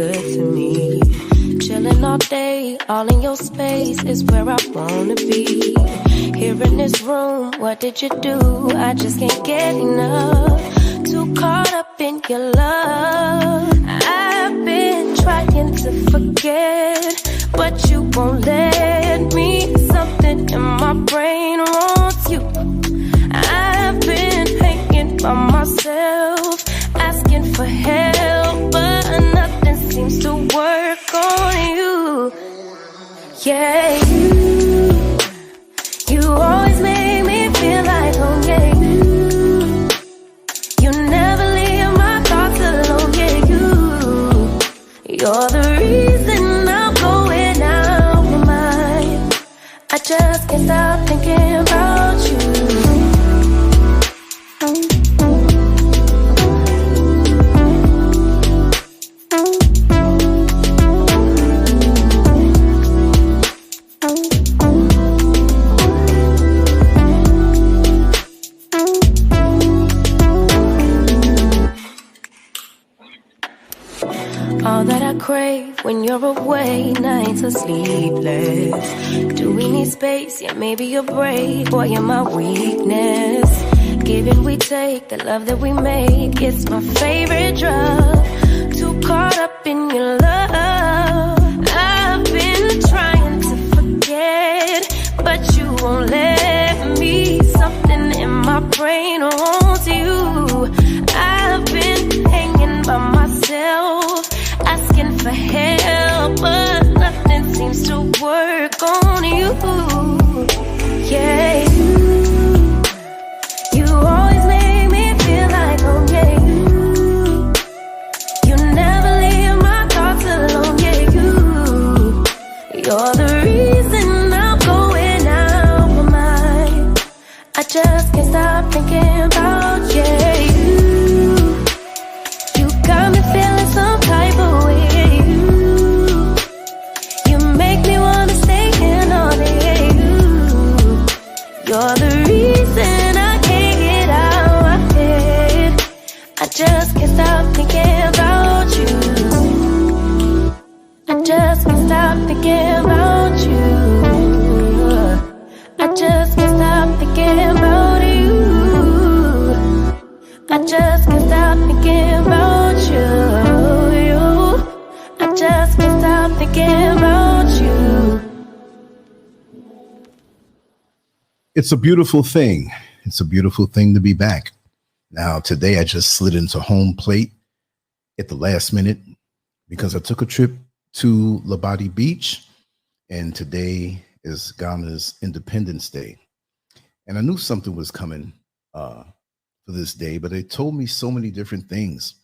good to me. Chilling all day, all in your space is where I wanna be. Here in this room, what did you do? I just can't get enough. Too caught up in your love. I've been trying to forget, but you won't let me. Something in my brain wants you. I've been hanging by myself, asking for help, but nothing seems to work on you. Yeah, you always make me feel like home. Yeah, you never leave my thoughts alone. Yeah, you're the reason I'm going out my mind. I just can't stop thinking about you. All that I crave when you're away, nights are sleepless. Do we need space? Yeah, maybe a break. Boy, you're my weakness. Give and we take, the love that we make, it's my favorite drug. Too caught up in your love. I've been trying to forget, but you won't let me. Something in my brain wants you. I've been hanging by myself, asking for help, but nothing seems to work on you. Yeah, you always make me feel like home. Yeah, you never leave my thoughts alone. Yeah, you're the reason I'm going out my mind. I just can't stop thinking about you. You got me feeling some type of way. You're the reason I can't get out my head. I just can't stop thinking about you. I just can't stop thinking about you. I just can't stop thinking about you. I just can't stop thinking about you. I just can't stop thinking about you. It's a beautiful thing. It's a beautiful thing to be back. Now, today I just slid into home plate at the last minute because I took a trip to Labadi Beach, and today is Ghana's Independence Day. And I knew something was coming for this day, but they told me so many different things.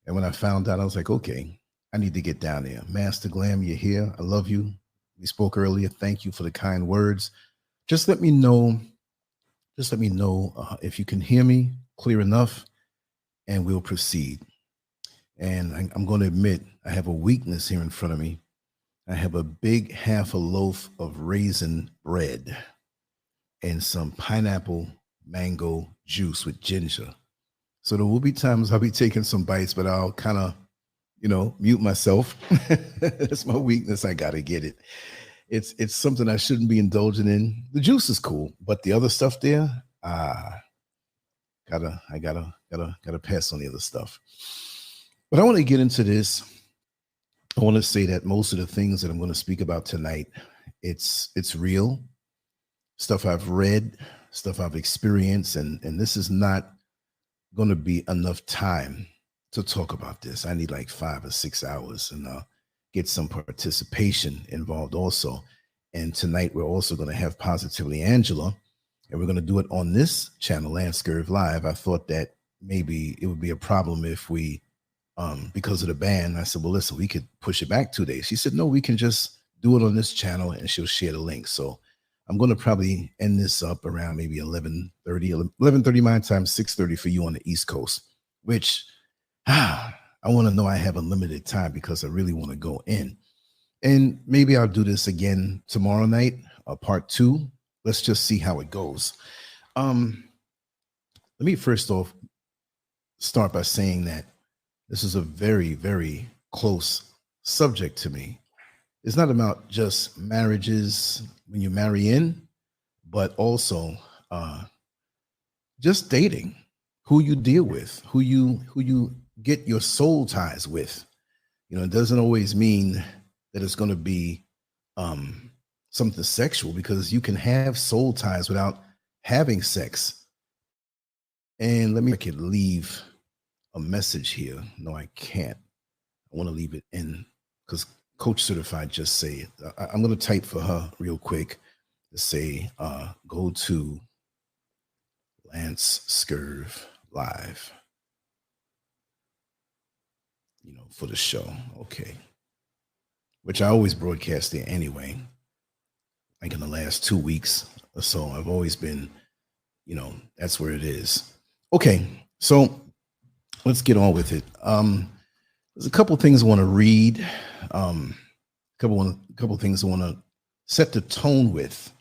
And when I found out, I was like, okay, I need to get down there. Master Glam, you're here. I love you. We spoke earlier. Thank you for the kind words. Just let me know if you can hear me clear enough, and we'll proceed. And I'm going to admit, I have a weakness here in front of me. I have a big half a loaf of raisin bread and some pineapple mango juice with ginger. So there will be times I'll be taking some bites, but I'll kind of, mute myself. That's my weakness. I got to get it. It's something I shouldn't be indulging in. The juice is cool, but the other stuff there, I gotta pass on the other stuff. But I want to get into this. I want to say that most of the things that I'm going to speak about tonight, it's real stuff I've read, stuff I've experienced, and this is not going to be enough time to talk about this. I need like 5 or 6 hours, and get some participation involved also. And tonight we're also going to have Positively Angela, and we're going to do it on this channel, LanceScurvLive. I thought that maybe it would be a problem if we, because of the ban, I said, well, listen, we could push it back 2 days. She said, no, we can just do it on this channel, and she'll share the link. So I'm going to probably end this up around maybe 11:30 my time, 6:30 for you on the East Coast, which I want to know I have a limited time because I really want to go in. And maybe I'll do this again tomorrow night, part 2. Let's just see how it goes. Let me first off start by saying that this is a very, very close subject to me. It's not about just marriages when you marry in, but also just dating, who you deal with, who you get your soul ties with. You know, it doesn't always mean that it's going to be something sexual, because you can have soul ties without having sex. And I could leave a message here. No, I can't. I want to leave it in because Coach Certified just say it. I'm going to type for her real quick to say, go to LanceScurvLive, for the show. Okay. Which I always broadcast there anyway. Like in the last 2 weeks or so, I've always been, that's where it is. Okay. So let's get on with it. There's a couple things I want to read. Couple things I want to set the tone with.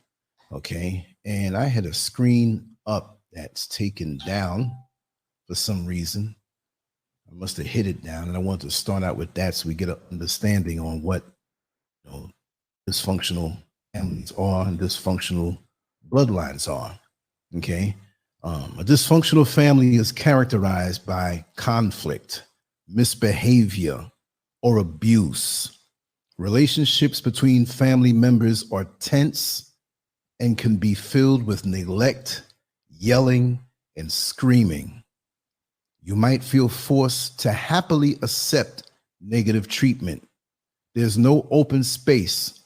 Okay. And I had a screen up that's taken down for some reason. I must have hit it down, and I want to start out with that so we get an understanding on what dysfunctional families are and dysfunctional bloodlines are. Okay. A dysfunctional family is characterized by conflict, misbehavior, or abuse. Relationships between family members are tense and can be filled with neglect, yelling, and screaming. You might feel forced to happily accept negative treatment. There's no open space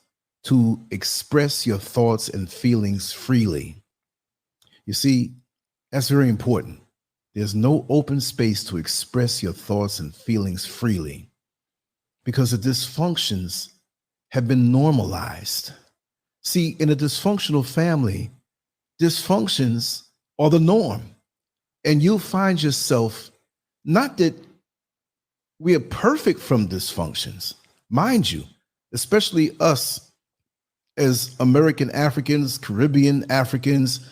to express your thoughts and feelings freely. You see, that's very important. There's no open space to express your thoughts and feelings freely because the dysfunctions have been normalized. See, in a dysfunctional family, dysfunctions are the norm. And you'll find yourself, not that we are perfect from dysfunctions, mind you, especially us as American Africans, Caribbean Africans,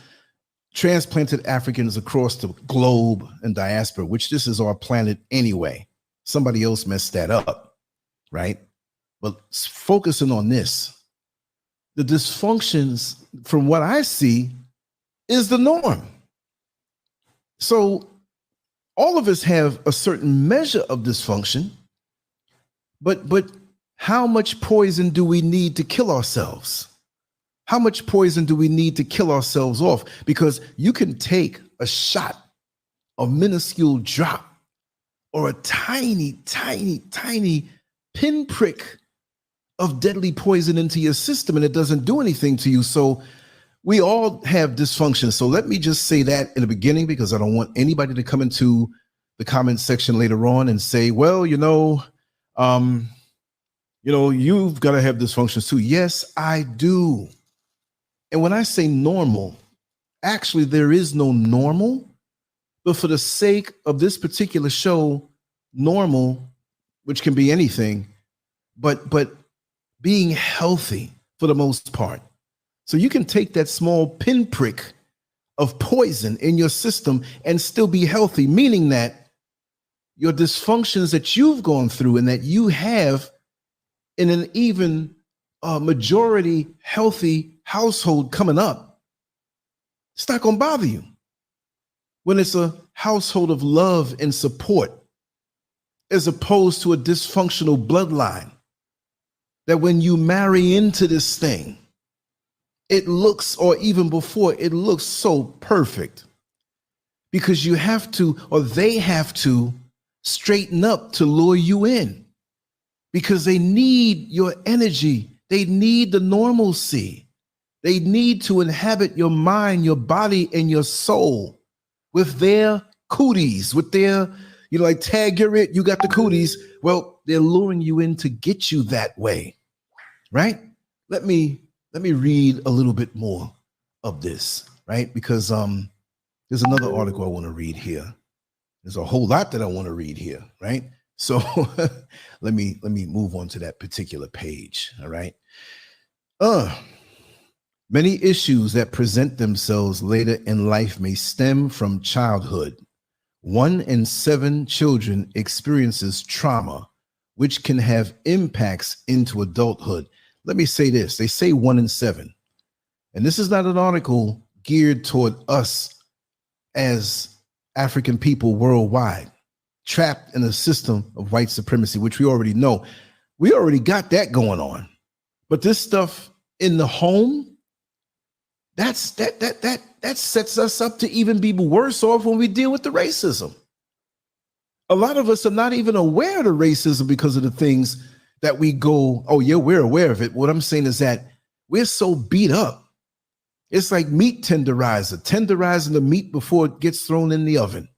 transplanted Africans across the globe and diaspora, which this is our planet anyway. Somebody else messed that up, right? But focusing on this, the dysfunctions, from what I see, is the norm. So all of us have a certain measure of dysfunction, but how much poison do we need to kill ourselves? How much poison do we need to kill ourselves off? Because you can take a shot, a minuscule drop, or a tiny, tiny, tiny pinprick of deadly poison into your system, and it doesn't do anything to you. So we all have dysfunction. So let me just say that in the beginning, because I don't want anybody to come into the comment section later on and say, well, you've got to have dysfunctions too. Yes, I do. And when I say normal, actually there is no normal, but for the sake of this particular show, normal, which can be anything, but being healthy for the most part. So you can take that small pinprick of poison in your system and still be healthy, meaning that your dysfunctions that you've gone through and that you have in an even majority healthy household coming up, it's not going to bother you. When it's a household of love and support, as opposed to a dysfunctional bloodline, that when you marry into this thing, it looks, or even before, it looks so perfect because you have to, or they have to straighten up to lure you in because they need your energy. They need the normalcy. They need to inhabit your mind, your body, and your soul with their cooties, with their, like tag you're it, you got the cooties. Well, they're luring you in to get you that way, right? Let me read a little bit more of this, right? Because there's another article I want to read here. There's a whole lot that I want to read here, right? So let me move on to that particular page, all right? Many issues that present themselves later in life may stem from childhood. 1 in 7 children experiences trauma, which can have impacts into adulthood. Let me say this. They say 1 in 7. And this is not an article geared toward us as African people worldwide, trapped in a system of white supremacy, which we already know. We already got that going on. But this stuff in the home, that sets us up to even be worse off when we deal with the racism. A lot of us are not even aware of the racism because of the things that we go, oh yeah, we're aware of it. What I'm saying is that we're so beat up. It's like meat tenderizer, tenderizing the meat before it gets thrown in the oven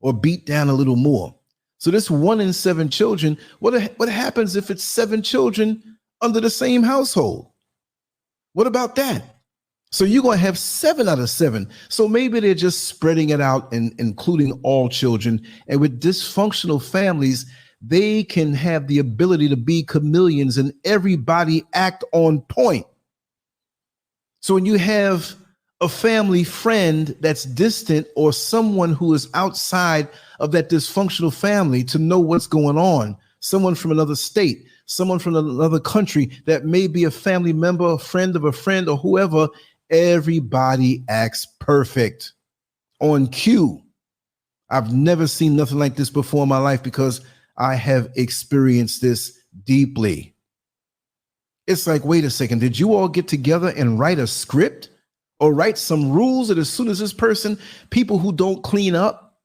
or beat down a little more. So this 1 in 7 children, what happens if it's 7 children under the same household? What about that? So you're going to have 7 out of 7. So maybe they're just spreading it out and including all children. And with dysfunctional families, they can have the ability to be chameleons and everybody act on point. So when you have a family friend that's distant or someone who is outside of that dysfunctional family to know what's going on, someone from another state, someone from another country that may be a family member, a friend of a friend or whoever, everybody acts perfect on cue. I've never seen nothing like this before in my life because I have experienced this deeply. It's like, wait a second, did you all get together and write a script or write some rules that as soon as this person, people who don't clean up,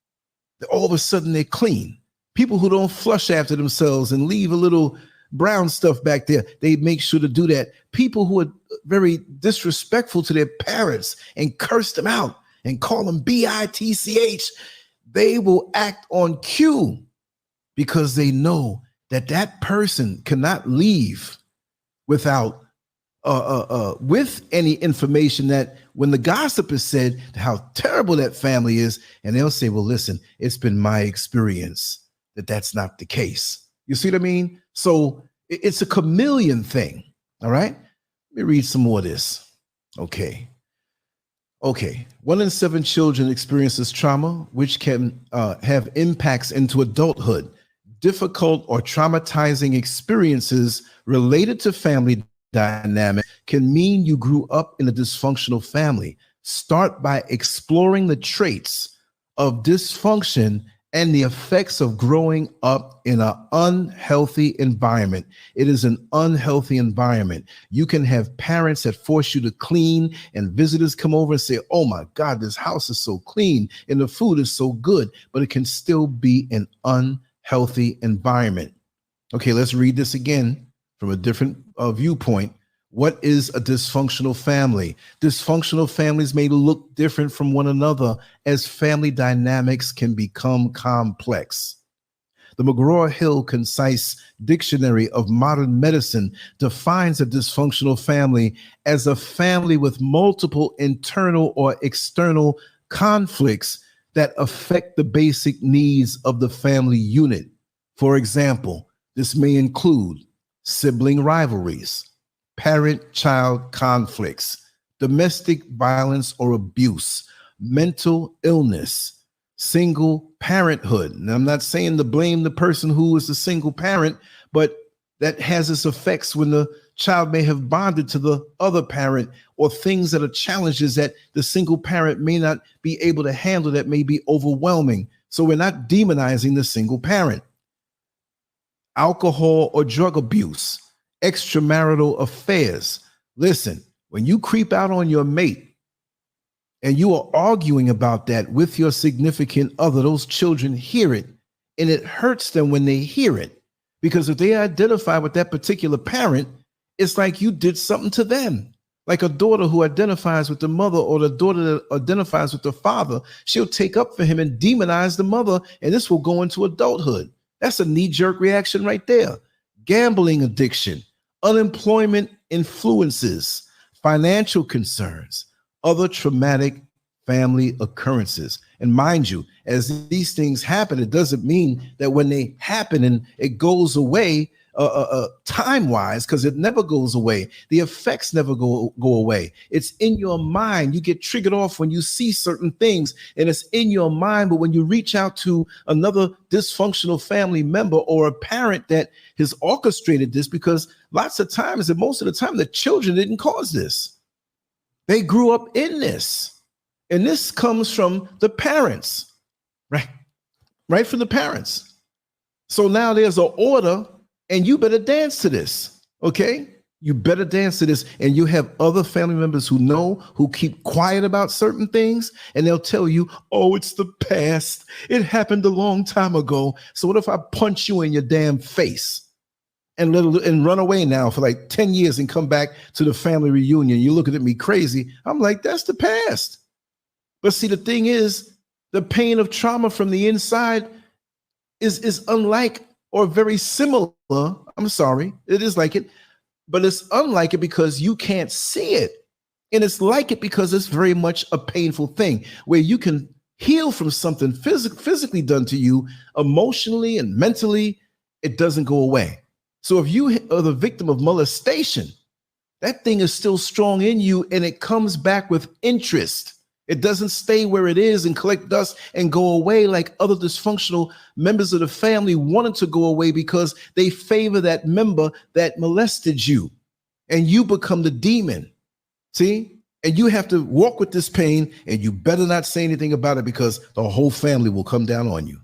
all of a sudden they're clean. People who don't flush after themselves and leave a little brown stuff back there, they make sure to do that. People who are very disrespectful to their parents and curse them out and call them bitch, they will act on cue because they know that that person cannot leave without with any information that when the gossip is said how terrible that family is, and they'll say, well, listen, it's been my experience that that's not the case. You see what I mean? So it's a chameleon thing. All right. Let me read some more of this. Okay. 1 in 7 children experiences trauma, which can have impacts into adulthood. Difficult or traumatizing experiences related to family dynamic can mean you grew up in a dysfunctional family. Start by exploring the traits of dysfunction and the effects of growing up in an unhealthy environment. It is an unhealthy environment. You can have parents that force you to clean and visitors come over and say, oh my God, this house is so clean and the food is so good, but it can still be an unhealthy environment. Okay, let's read this again from a different viewpoint. What is a dysfunctional family? Dysfunctional families may look different from one another as family dynamics can become complex. The McGraw-Hill Concise Dictionary of Modern Medicine defines a dysfunctional family as a family with multiple internal or external conflicts that affect the basic needs of the family unit. For example, this may include sibling rivalries, parent-child conflicts, domestic violence or abuse, mental illness, single parenthood. And I'm not saying to blame the person who is a single parent, but that has its effects when the child may have bonded to the other parent or things that are challenges that the single parent may not be able to handle that may be overwhelming. So we're not demonizing the single parent. Alcohol or drug abuse, extramarital affairs. Listen, when you creep out on your mate and you are arguing about that with your significant other, those children hear it and it hurts them when they hear it, because if they identify with that particular parent, it's like you did something to them. Like a daughter who identifies with the mother or the daughter that identifies with the father, she'll take up for him and demonize the mother, and this will go into adulthood. That's a knee-jerk reaction right there. Gambling addiction, unemployment influences, financial concerns, other traumatic family occurrences. And mind you, as these things happen, it doesn't mean that when they happen and it goes away, time-wise, because it never goes away. The effects never go away. It's in your mind. You get triggered off when you see certain things, and it's in your mind. But when you reach out to another dysfunctional family member or a parent that has orchestrated this, because lots of times, and most of the time, the children didn't cause this. They grew up in this. And this comes from the parents, right? Right from the parents. So now there's an order, and you better dance to this, okay? You better dance to this. And you have other family members who know, who keep quiet about certain things, and they'll tell you, oh, it's the past. It happened a long time ago. So what if I punch you in your damn face and run away now for like 10 years and come back to the family reunion? You're looking at me crazy. I'm like, that's the past. But see, the thing is, the pain of trauma from the inside is unlike or very similar. I'm sorry, it is like it, but it's unlike it because you can't see it. And it's like it because it's very much a painful thing where you can heal from something physically done to you, emotionally and mentally, it doesn't go away. So if you are the victim of molestation, that thing is still strong in you, and it comes back with interest. It doesn't stay where it is and collect dust and go away like other dysfunctional members of the family wanted to go away because they favor that member that molested you, and you become the demon. See? And you have to walk with this pain, and you better not say anything about it because the whole family will come down on you.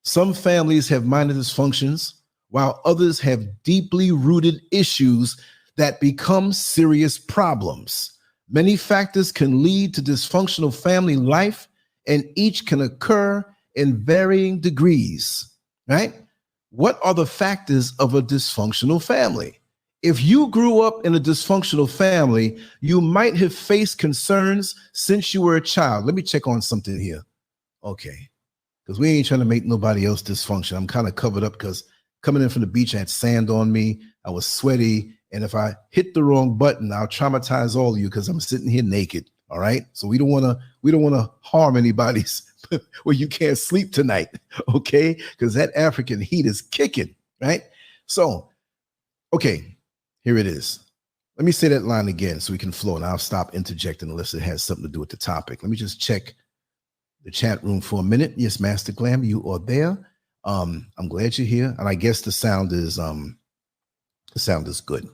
Some families have minor dysfunctions, while others have deeply rooted issues that become serious problems. Many factors can lead to dysfunctional family life, and each can occur in varying degrees, right? What are the factors of a dysfunctional family? If you grew up in a dysfunctional family, you might have faced concerns since you were a child. Let me check on something here. Okay, because we ain't trying to make nobody else dysfunction. I'm kind of covered up because coming in from the beach, I had sand on me. I was sweaty. And if I hit the wrong button, I'll traumatize all of you because I'm sitting here naked. All right. So we don't want to harm anybody's where you can't sleep tonight. Okay. Because that African heat is kicking. Right. So, okay, here it is. Let me say that line again so we can flow, and I'll stop interjecting unless it has something to do with the topic. Let me just check the chat room for a minute. Yes, Master Glam, you are there. I'm glad you're here. And I guess the sound is good.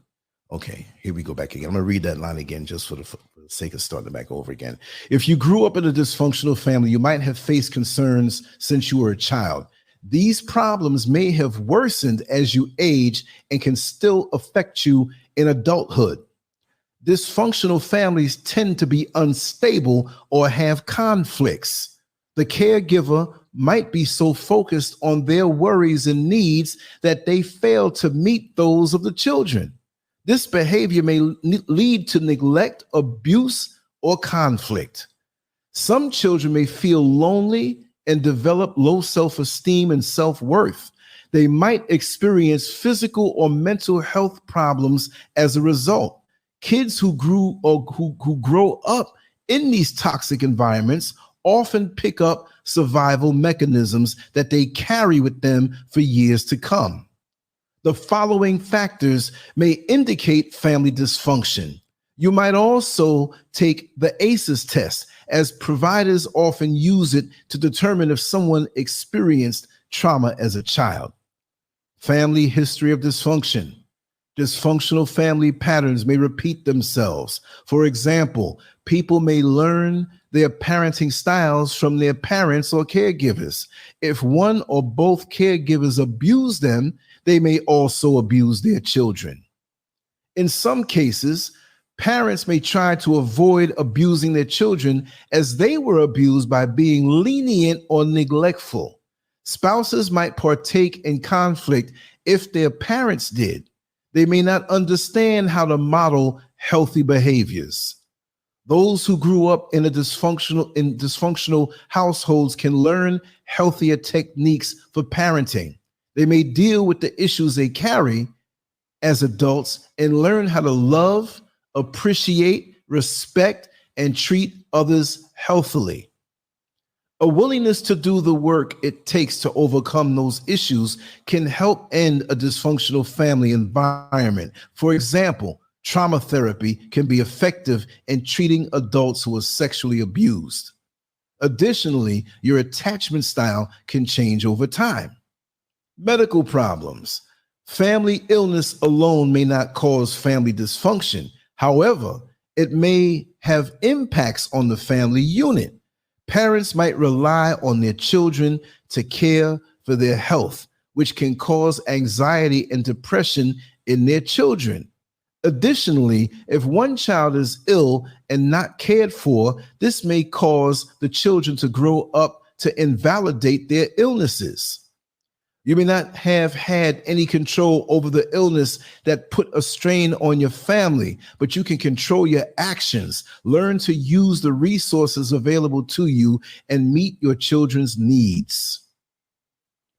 Okay, here we go back again. I'm going to read that line again just for the sake of starting back over again. If you grew up in a dysfunctional family, you might have faced concerns since you were a child. These problems may have worsened as you age and can still affect you in adulthood. Dysfunctional families tend to be unstable or have conflicts. The caregiver might be so focused on their worries and needs that they fail to meet those of the children. This behavior may lead to neglect, abuse, or conflict. Some children may feel lonely and develop low self-esteem and self-worth. They might experience physical or mental health problems as a result. Kids who grow up in these toxic environments often pick up survival mechanisms that they carry with them for years to come. The following factors may indicate family dysfunction. You might also take the ACEs test, as providers often use it to determine if someone experienced trauma as a child. Family history of dysfunction. Dysfunctional family patterns may repeat themselves. For example, people may learn their parenting styles from their parents or caregivers. If one or both caregivers abuse them, they may also abuse their children. In some cases, parents may try to avoid abusing their children as they were abused by being lenient or neglectful. Spouses might partake in conflict if their parents did. They may not understand how to model healthy behaviors. Those who grew up in dysfunctional households can learn healthier techniques for parenting. They may deal with the issues they carry as adults and learn how to love, appreciate, respect, and treat others healthily. A willingness to do the work it takes to overcome those issues can help end a dysfunctional family environment. For example, trauma therapy can be effective in treating adults who are sexually abused. Additionally, your attachment style can change over time. Medical problems. Family illness alone may not cause family dysfunction. However, it may have impacts on the family unit. Parents might rely on their children to care for their health, which can cause anxiety and depression in their children. Additionally, if one child is ill and not cared for, this may cause the children to grow up to invalidate their illnesses. You may not have had any control over the illness that put a strain on your family, but you can control your actions, learn to use the resources available to you, and meet your children's needs.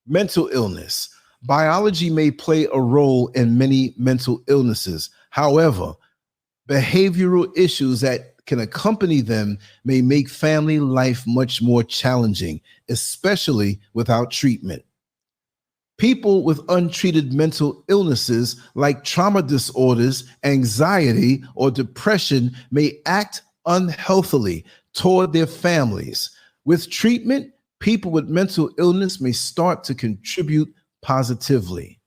Mental illness. Biology may play a role in many mental illnesses. However, behavioral issues that can accompany them may make family life much more challenging, especially without treatment. People with untreated mental illnesses like trauma disorders, anxiety, or depression may act unhealthily toward their families. With treatment, people with mental illness may start to contribute positively.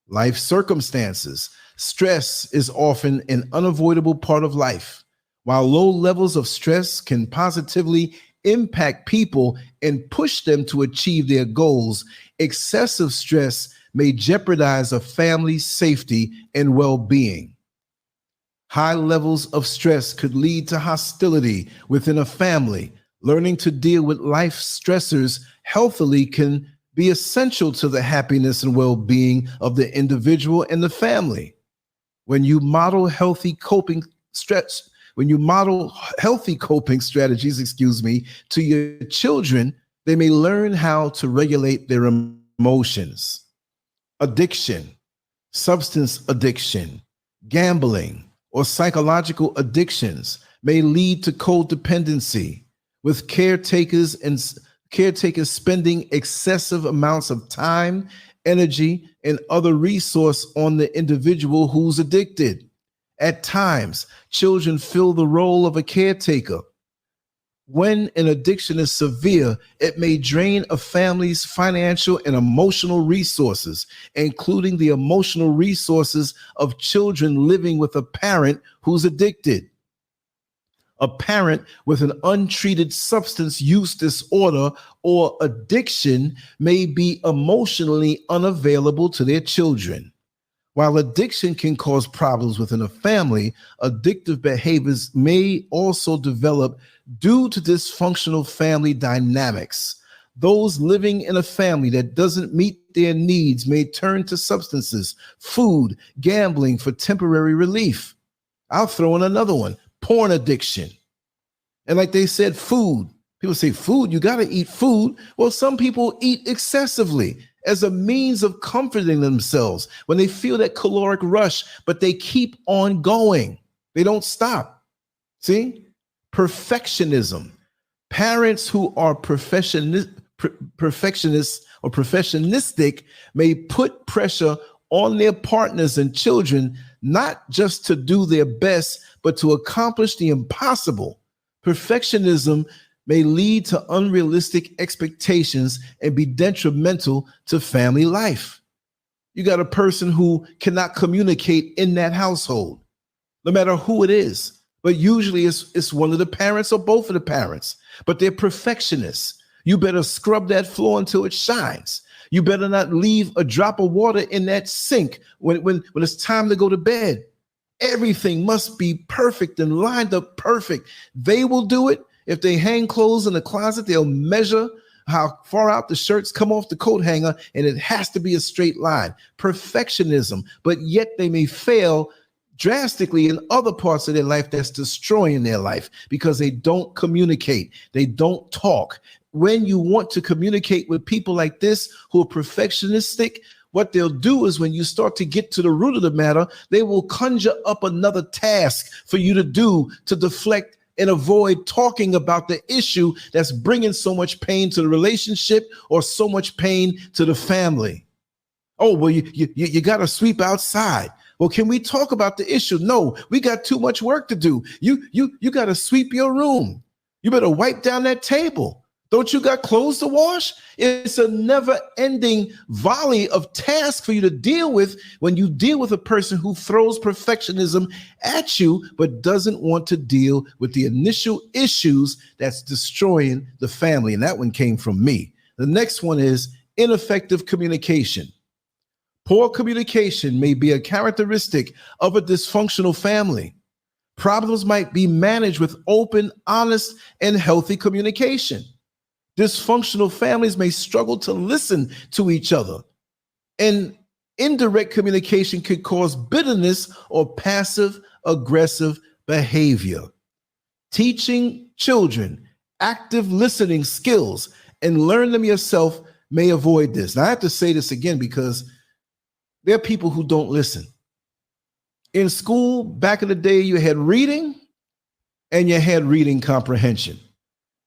Life circumstances. Stress is often an unavoidable part of life. While low levels of stress can positively impact people and push them to achieve their goals, excessive stress may jeopardize a family's safety and well-being. High levels of stress could lead to hostility within a family. Learning to deal with life stressors healthily can be essential to the happiness and well-being of the individual and the family. When you model healthy coping strategies, to your children, they may learn how to regulate their emotions. Addiction, substance addiction, gambling, or psychological addictions may lead to codependency, with caretakers spending excessive amounts of time, energy, and other resource on the individual who's addicted. At times, children fill the role of a caretaker. When an addiction is severe, it may drain a family's financial and emotional resources, including the emotional resources of children living with a parent who's addicted. A parent with an untreated substance use disorder or addiction may be emotionally unavailable to their children. While addiction can cause problems within a family, addictive behaviors may also develop due to dysfunctional family dynamics. Those living in a family that doesn't meet their needs may turn to substances, food, gambling for temporary relief. I'll throw in another one, porn addiction. And like they said, food. People say, food, you got to eat food. Well, some people eat excessively as a means of comforting themselves when they feel that caloric rush, but they keep on going. They don't stop. See? Perfectionism. Parents who are perfectionists or perfectionistic may put pressure on their partners and children, not just to do their best, but to accomplish the impossible. Perfectionism may lead to unrealistic expectations and be detrimental to family life. You got a person who cannot communicate in that household, no matter who it is. But usually it's one of the parents or both of the parents, but they're perfectionists. You better scrub that floor until it shines. You better not leave a drop of water in that sink when it's time to go to bed. Everything must be perfect and lined up perfect. They will do it. If they hang clothes in the closet, they'll measure how far out the shirts come off the coat hanger, and it has to be a straight line. Perfectionism, but yet they may fail drastically in other parts of their life that's destroying their life because they don't communicate. They don't talk. When you want to communicate with people like this who are perfectionistic, what they'll do is when you start to get to the root of the matter, they will conjure up another task for you to do to deflect and avoid talking about the issue that's bringing so much pain to the relationship or so much pain to the family. Oh, well, you got to sweep outside. Well, can we talk about the issue? No, we got too much work to do. You got to sweep your room. You better wipe down that table. Don't you got clothes to wash? It's a never-ending volley of tasks for you to deal with when you deal with a person who throws perfectionism at you but doesn't want to deal with the initial issues that's destroying the family. And that one came from me. The next one is ineffective communication. Poor communication may be a characteristic of a dysfunctional family. Problems might be managed with open, honest, and healthy communication. Dysfunctional families may struggle to listen to each other, and indirect communication could cause bitterness or passive-aggressive behavior. Teaching children active listening skills and learn them yourself may avoid this. Now, I have to say this again because there are people who don't listen. In school, back in the day, you had reading and you had reading comprehension.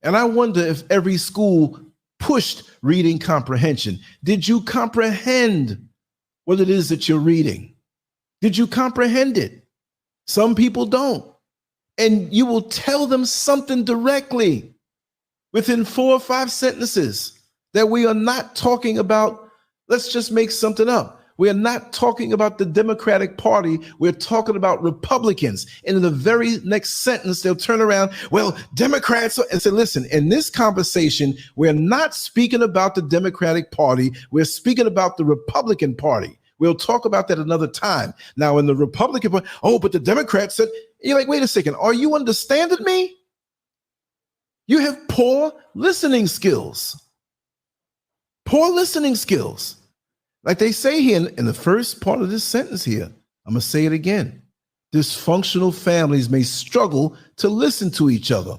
And I wonder if every school pushed reading comprehension. Did you comprehend what it is that you're reading? Did you comprehend it? Some people don't. And you will tell them something directly within 4 or 5 sentences that we are not talking about, let's just make something up. We are not talking about the Democratic Party. We're talking about Republicans. And in the very next sentence, they'll turn around, well, Democrats, and say, listen, in this conversation, we're not speaking about the Democratic Party. We're speaking about the Republican Party. We'll talk about that another time. Now, in the Republican Party, oh, but the Democrats said, you're like, wait a second, are you understanding me? You have poor listening skills. Poor listening skills. Like they say here in the first part of this sentence here, I'm going to say it again. Dysfunctional families may struggle to listen to each other.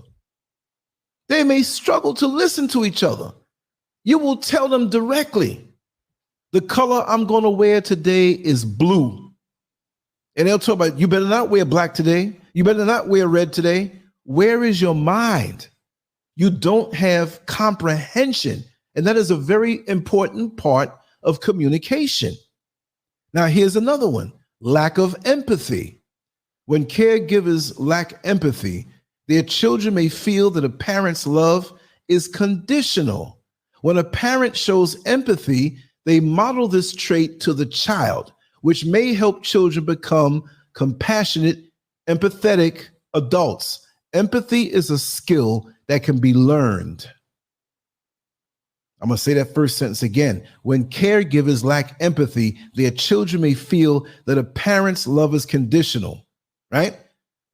They may struggle to listen to each other. You will tell them directly, the color I'm going to wear today is blue. And they'll talk about, you better not wear black today. You better not wear red today. Where is your mind? You don't have comprehension. And that is a very important part of communication. Now, here's another one, lack of empathy. When caregivers lack empathy, their children may feel that a parent's love is conditional. When a parent shows empathy, they model this trait to the child, which may help children become compassionate, empathetic adults. Empathy is a skill that can be learned. I'm going to say that first sentence again. When caregivers lack empathy, their children may feel that a parent's love is conditional, right?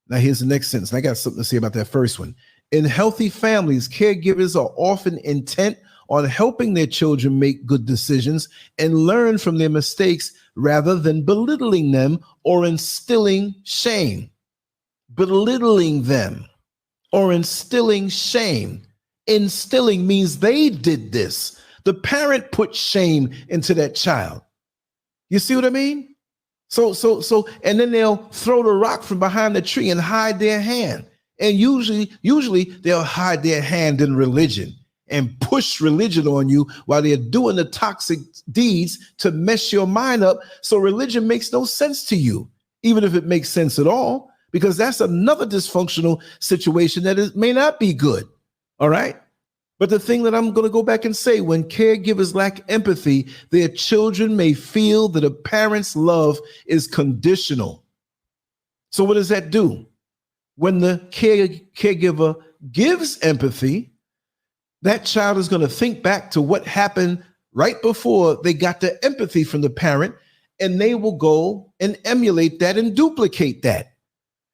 Now, here's the next sentence. I got something to say about that first one. In healthy families, caregivers are often intent on helping their children make good decisions and learn from their mistakes rather than belittling them or instilling shame. Belittling them or instilling shame. Instilling means they did this. The parent put shame into that child. You see what I mean? So, and then they'll throw the rock from behind the tree and hide their hand. And usually they'll hide their hand in religion and push religion on you while they're doing the toxic deeds to mess your mind up. So religion makes no sense to you, even if it makes sense at all, because that's another dysfunctional situation that may not be good. All right. But the thing that I'm going to go back and say, when caregivers lack empathy, their children may feel that a parent's love is conditional. So what does that do? When the caregiver gives empathy, that child is going to think back to what happened right before they got the empathy from the parent, and they will go and emulate that and duplicate that.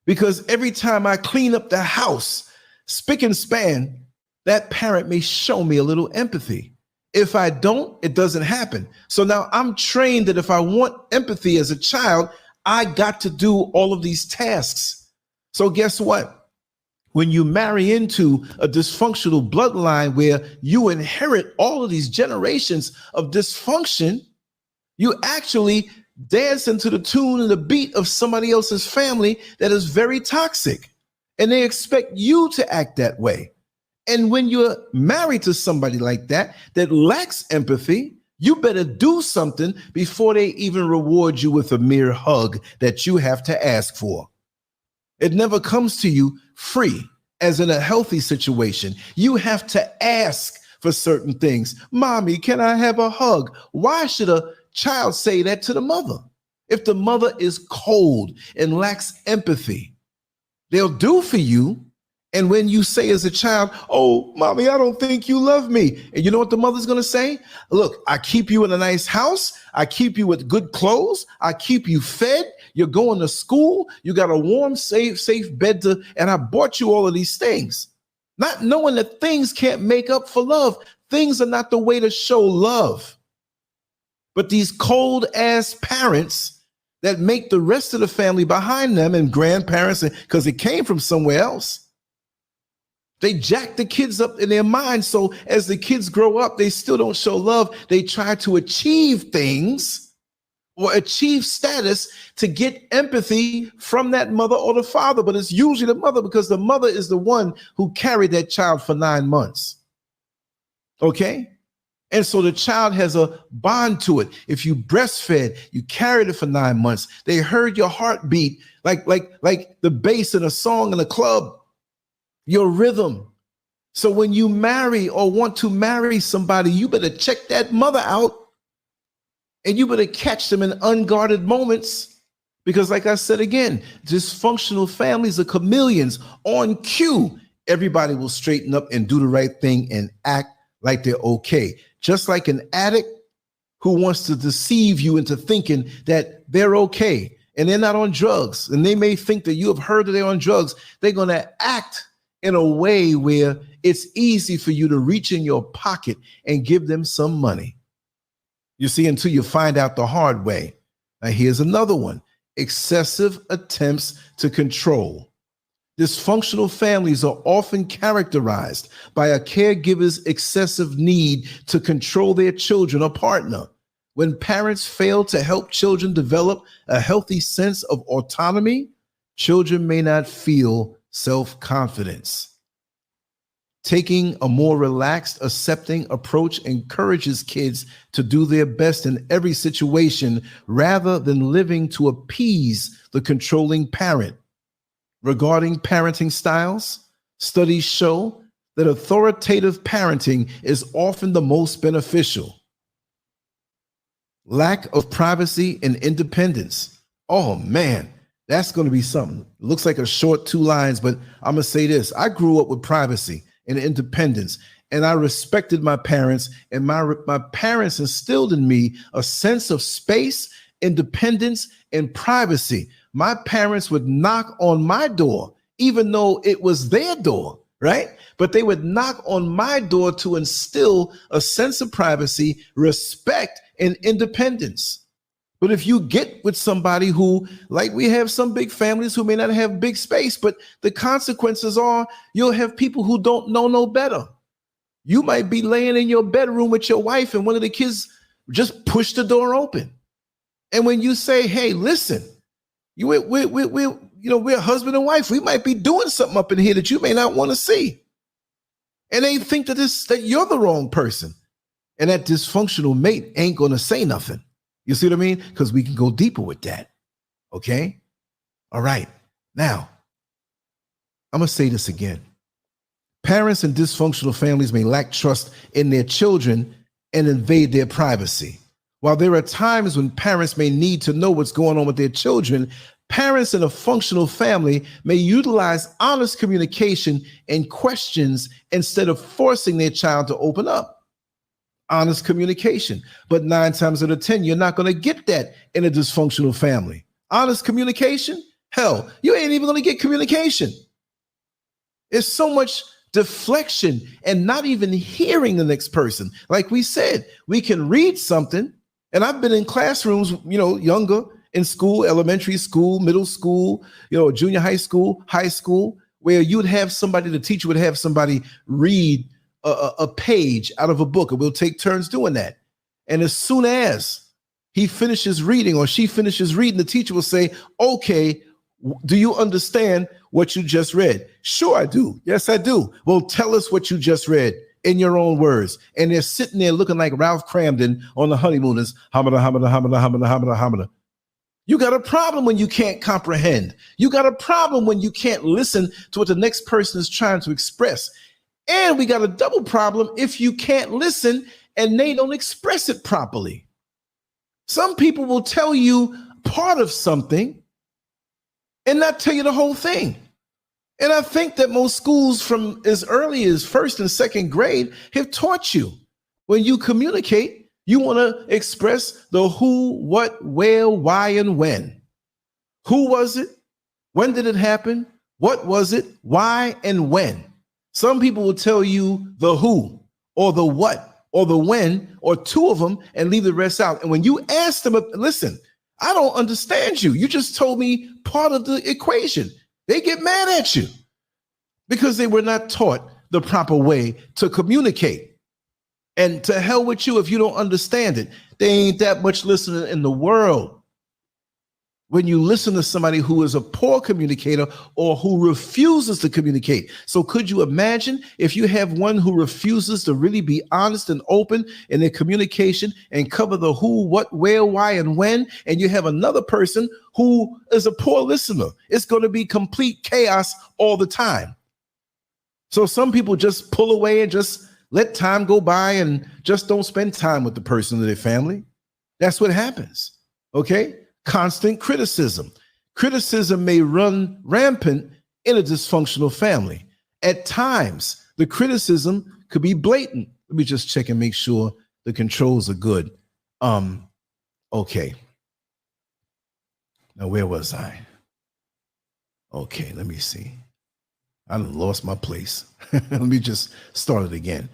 Because every time I clean up the house, spick and span, that parent may show me a little empathy. If I don't, it doesn't happen. So now I'm trained that if I want empathy as a child, I got to do all of these tasks. So guess what? When you marry into a dysfunctional bloodline where you inherit all of these generations of dysfunction, you actually dance into the tune and the beat of somebody else's family that is very toxic. and they expect you to act that way. And when you're married to somebody like that lacks empathy, you better do something before they even reward you with a mere hug that you have to ask for. It never comes to you free, as in a healthy situation. You have to ask for certain things. Mommy, can I have a hug? Why should a child say that to the mother? If the mother is cold and lacks empathy, they'll do for you. And when you say as a child, oh, mommy, I don't think you love me. And you know what the mother's going to say? Look, I keep you in a nice house. I keep you with good clothes. I keep you fed. You're going to school. You got a warm, safe bed and I bought you all of these things. Not knowing that things can't make up for love. Things are not the way to show love. But these cold ass parents that make the rest of the family behind them and grandparents, because it came from somewhere else, they jack the kids up in their minds. So as the kids grow up, they still don't show love. They try to achieve things or achieve status to get empathy from that mother or the father. But it's usually the mother, because the mother is the one who carried that child for 9 months. Okay? And so the child has a bond to it. If you breastfed, you carried it for 9 months. They heard your heartbeat like the bass in a song in a club. Your rhythm. So when you marry or want to marry somebody, you better check that mother out, and you better catch them in unguarded moments, because like I said again, dysfunctional families are chameleons. On cue, everybody will straighten up and do the right thing and act like they're okay. Just like an addict who wants to deceive you into thinking that they're okay and they're not on drugs, and they may think that you have heard that they're on drugs. They're going to act in a way where it's easy for you to reach in your pocket and give them some money. You see, until you find out the hard way. Now, here's another one: excessive attempts to control. Dysfunctional families are often characterized by a caregiver's excessive need to control their children or partner. When parents fail to help children develop a healthy sense of autonomy, children may not feel self-confidence. Taking a more relaxed, accepting approach encourages kids to do their best in every situation rather than living to appease the controlling parent. Regarding parenting styles, studies show that authoritative parenting is often the most beneficial. Lack of privacy and independence. Oh man, that's going to be something. It looks like a short 2 lines, but I'm going to say this. I grew up with privacy and independence, and I respected my parents, and my parents instilled in me a sense of space, independence, and privacy. My parents would knock on my door, even though it was their door, right? But they would knock on my door to instill a sense of privacy, respect, and independence. But if you get with somebody who, like we have some big families who may not have big space, but the consequences are you'll have people who don't know no better. You might be laying in your bedroom with your wife and one of the kids just push the door open. And when you say, hey, listen, we're husband and wife, we might be doing something up in here that you may not want to see. And they think that you're the wrong person. And that dysfunctional mate ain't going to say nothing. You see what I mean? Because we can go deeper with that. Okay? All right. Now, I'm going to say this again. Parents in dysfunctional families may lack trust in their children and invade their privacy. While there are times when parents may need to know what's going on with their children, parents in a functional family may utilize honest communication and questions instead of forcing their child to open up. Honest communication. But 9 times out of 10, you're not going to get that in a dysfunctional family. Honest communication? Hell, you ain't even going to get communication. It's so much deflection and not even hearing the next person. Like we said, we can read something, and I've been in classrooms, younger, in school, elementary school, middle school, junior high school, where the teacher would have somebody read a page out of a book, and we'll take turns doing that. And as soon as he finishes reading or she finishes reading, the teacher will say, okay, do you understand what you just read? Sure, I do. Yes, I do. Well, tell us what you just read in your own words. And they're sitting there looking like Ralph Cramden on the Honeymooners. Hamada, hamada, hamada, hamada, hamada, hamada. You got a problem when you can't comprehend. You got a problem when you can't listen to what the next person is trying to express. And we got a double problem if you can't listen and they don't express it properly. Some people will tell you part of something and not tell you the whole thing. And I think that most schools from as early as first and second grade have taught you when you communicate, you want to express the who, what, where, why, and when. Who was it? When did it happen? What was it? Why and when? Some people will tell you the who or the what or the when or two of them and leave the rest out. And when you ask them, listen, I don't understand you. You just told me part of the equation. They get mad at you because they were not taught the proper way to communicate. And to hell with you if you don't understand it. There ain't that much listening in the world. When you listen to somebody who is a poor communicator or who refuses to communicate. So could you imagine if you have one who refuses to really be honest and open in their communication and cover the who, what, where, why, and when, and you have another person who is a poor listener? It's going to be complete chaos all the time. So some people just pull away and just let time go by and just don't spend time with the person or their family. That's what happens, okay? Constant criticism. Criticism may run rampant in a dysfunctional family. At times, the criticism could be blatant. Let me just check and make sure the controls are good. Okay. Now, where was I? Okay, let me see. I lost my place. Let me just start it again.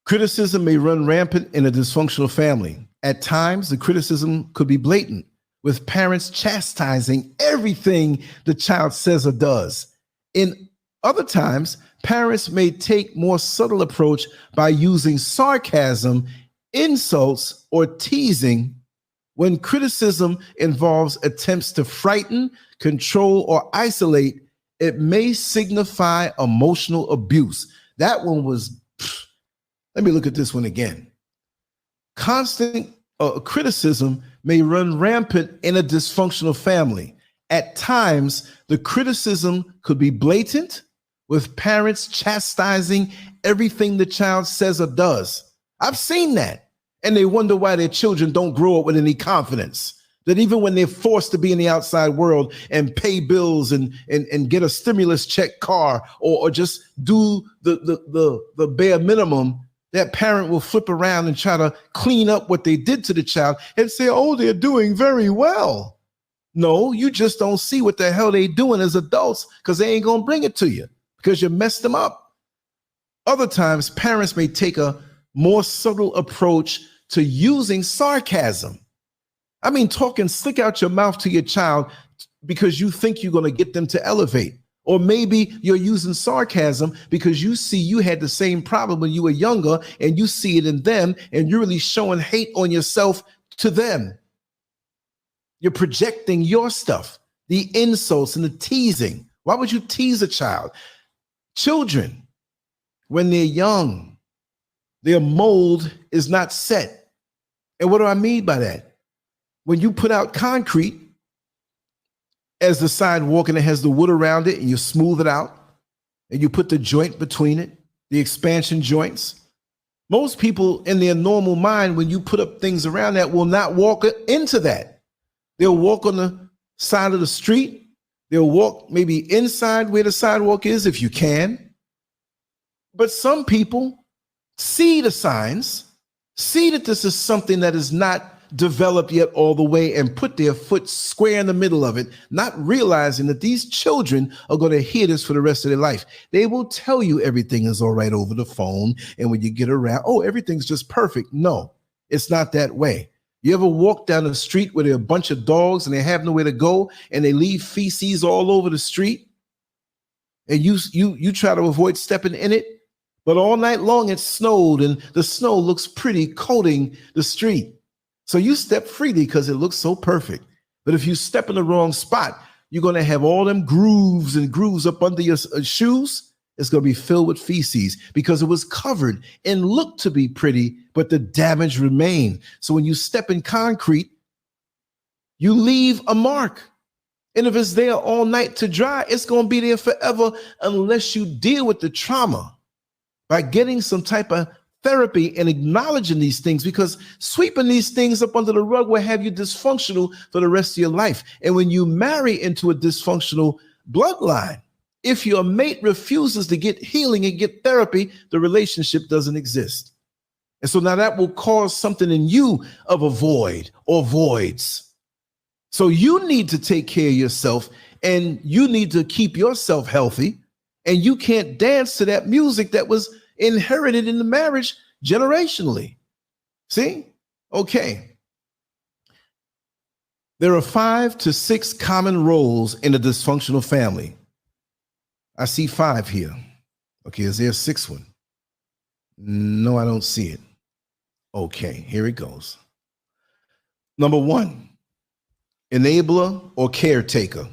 Criticism may run rampant in a dysfunctional family. At times, the criticism could be blatant, with parents chastising everything the child says or does. In other times, parents may take more subtle approach by using sarcasm, insults, or teasing. When criticism involves attempts to frighten, control, or isolate, it may signify emotional abuse. That one was, let me look at this one again. Constant criticism may run rampant in a dysfunctional family. At times, the criticism could be blatant, with parents chastising everything the child says or does. I've seen that. And they wonder why their children don't grow up with any confidence. That even when they're forced to be in the outside world and pay bills and get a stimulus check car or just do the bare minimum, that parent will flip around and try to clean up what they did to the child and say, oh, they're doing very well. No, you just don't see what the hell they're doing as adults because they ain't going to bring it to you because you messed them up. Other times, parents may take a more subtle approach to using sarcasm. I mean, talking slick out your mouth to your child because you think you're going to get them to elevate. Or maybe you're using sarcasm because you see you had the same problem when you were younger and you see it in them and you're really showing hate on yourself to them. You're projecting your stuff, the insults and the teasing. Why would you tease a child? Children, when they're young, their mold is not set. And what do I mean by that? When you put out concrete as the sidewalk and it has the wood around it and you smooth it out and you put the joint between it, the expansion joints, most people in their normal mind, when you put up things around that, will not walk into that. They'll walk on the side of the street. They'll walk maybe inside where the sidewalk is if you can. But some people see the signs, see that this is something that is not developed yet all the way and put their foot square in the middle of it, not realizing that these children are going to hear this for the rest of their life. They will tell you everything is all right over the phone. And when you get around, oh, everything's just perfect. No, it's not that way. You ever walk down the street where there are a bunch of dogs and they have nowhere to go and they leave feces all over the street? And you try to avoid stepping in it, but all night long it snowed and the snow looks pretty coating the street. So you step freely because it looks so perfect. But if you step in the wrong spot, you're going to have all them grooves and grooves up under your shoes. It's going to be filled with feces because it was covered and looked to be pretty, but the damage remained. So when you step in concrete, you leave a mark. And if it's there all night to dry, it's going to be there forever unless you deal with the trauma by getting some type of therapy and acknowledging these things, because sweeping these things up under the rug will have you dysfunctional for the rest of your life. And when you marry into a dysfunctional bloodline, if your mate refuses to get healing and get therapy, the relationship doesn't exist. And so now that will cause something in you of a void or voids. So you need to take care of yourself, and you need to keep yourself healthy. And you can't dance to that music that was inherited in the marriage generationally. See? Okay. There are 5 to 6 common roles in a dysfunctional family. I see 5 here. Okay, is there a 6th one? No, I don't see it. Okay, here it goes. Number 1, enabler or caretaker.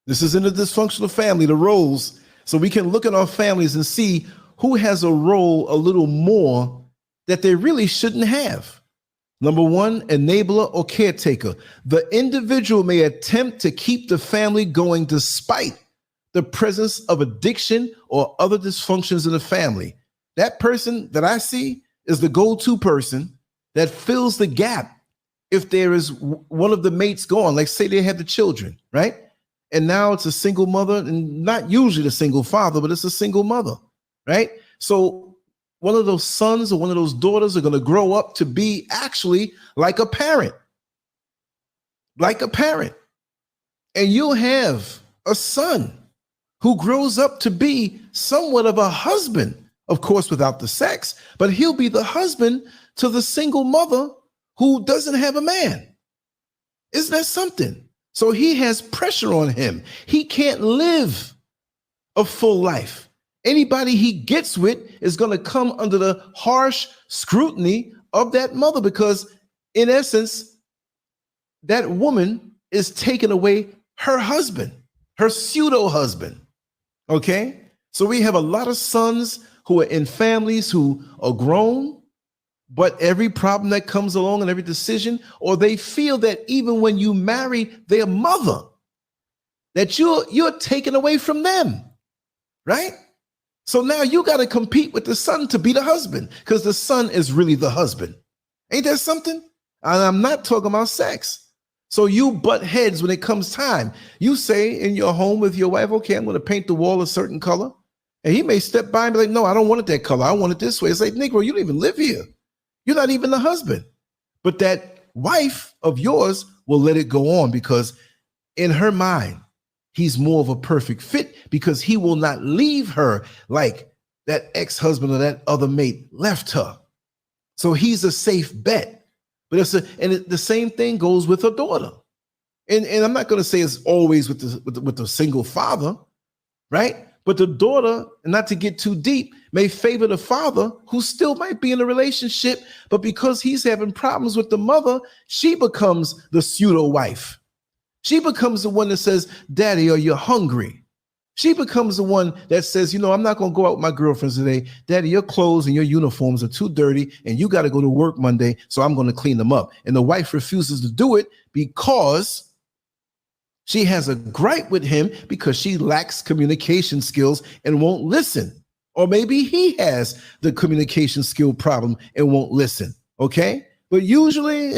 This is in a dysfunctional family, the roles. So we can look at our families and see who has a role a little more that they really shouldn't have. Number 1, enabler or caretaker. The individual may attempt to keep the family going despite the presence of addiction or other dysfunctions in the family. That person that I see is the go-to person that fills the gap if there is one of the mates gone. Like say they had the children, right? And now it's a single mother, and not usually the single father, but it's a single mother, right? So one of those sons or one of those daughters are going to grow up to be actually like a parent. And you'll have a son who grows up to be somewhat of a husband, of course, without the sex, but he'll be the husband to the single mother who doesn't have a man. Isn't that something? So he has pressure on him. He can't live a full life. Anybody he gets with is going to come under the harsh scrutiny of that mother, because in essence, that woman is taking away her husband, her pseudo husband. Okay. So we have a lot of sons who are in families who are grown, but every problem that comes along and every decision, or they feel that even when you marry their mother, that you're taken away from them, right? So now you got to compete with the son to be the husband, because the son is really the husband. Ain't that something? And I'm not talking about sex. So you butt heads when it comes time. You say in your home with your wife, okay, I'm going to paint the wall a certain color. And he may step by and be like, no, I don't want it that color. I want it this way. It's like, Negro, you don't even live here. You're not even the husband. But that wife of yours will let it go on, because in her mind, he's more of a perfect fit, because he will not leave her like that ex-husband or that other mate left her. So he's a safe bet. But the same thing goes with her daughter. And I'm not going to say it's always with the single father, right? But the daughter, and not to get too deep, may favor the father, who still might be in a relationship, but because he's having problems with the mother, she becomes the pseudo wife. She becomes the one that says, Daddy, are you hungry? She becomes the one that says, I'm not going to go out with my girlfriends today. Daddy, your clothes and your uniforms are too dirty, and you got to go to work Monday, so I'm going to clean them up. And the wife refuses to do it because she has a gripe with him, because she lacks communication skills and won't listen. Or maybe he has the communication skill problem and won't listen. Okay. But usually,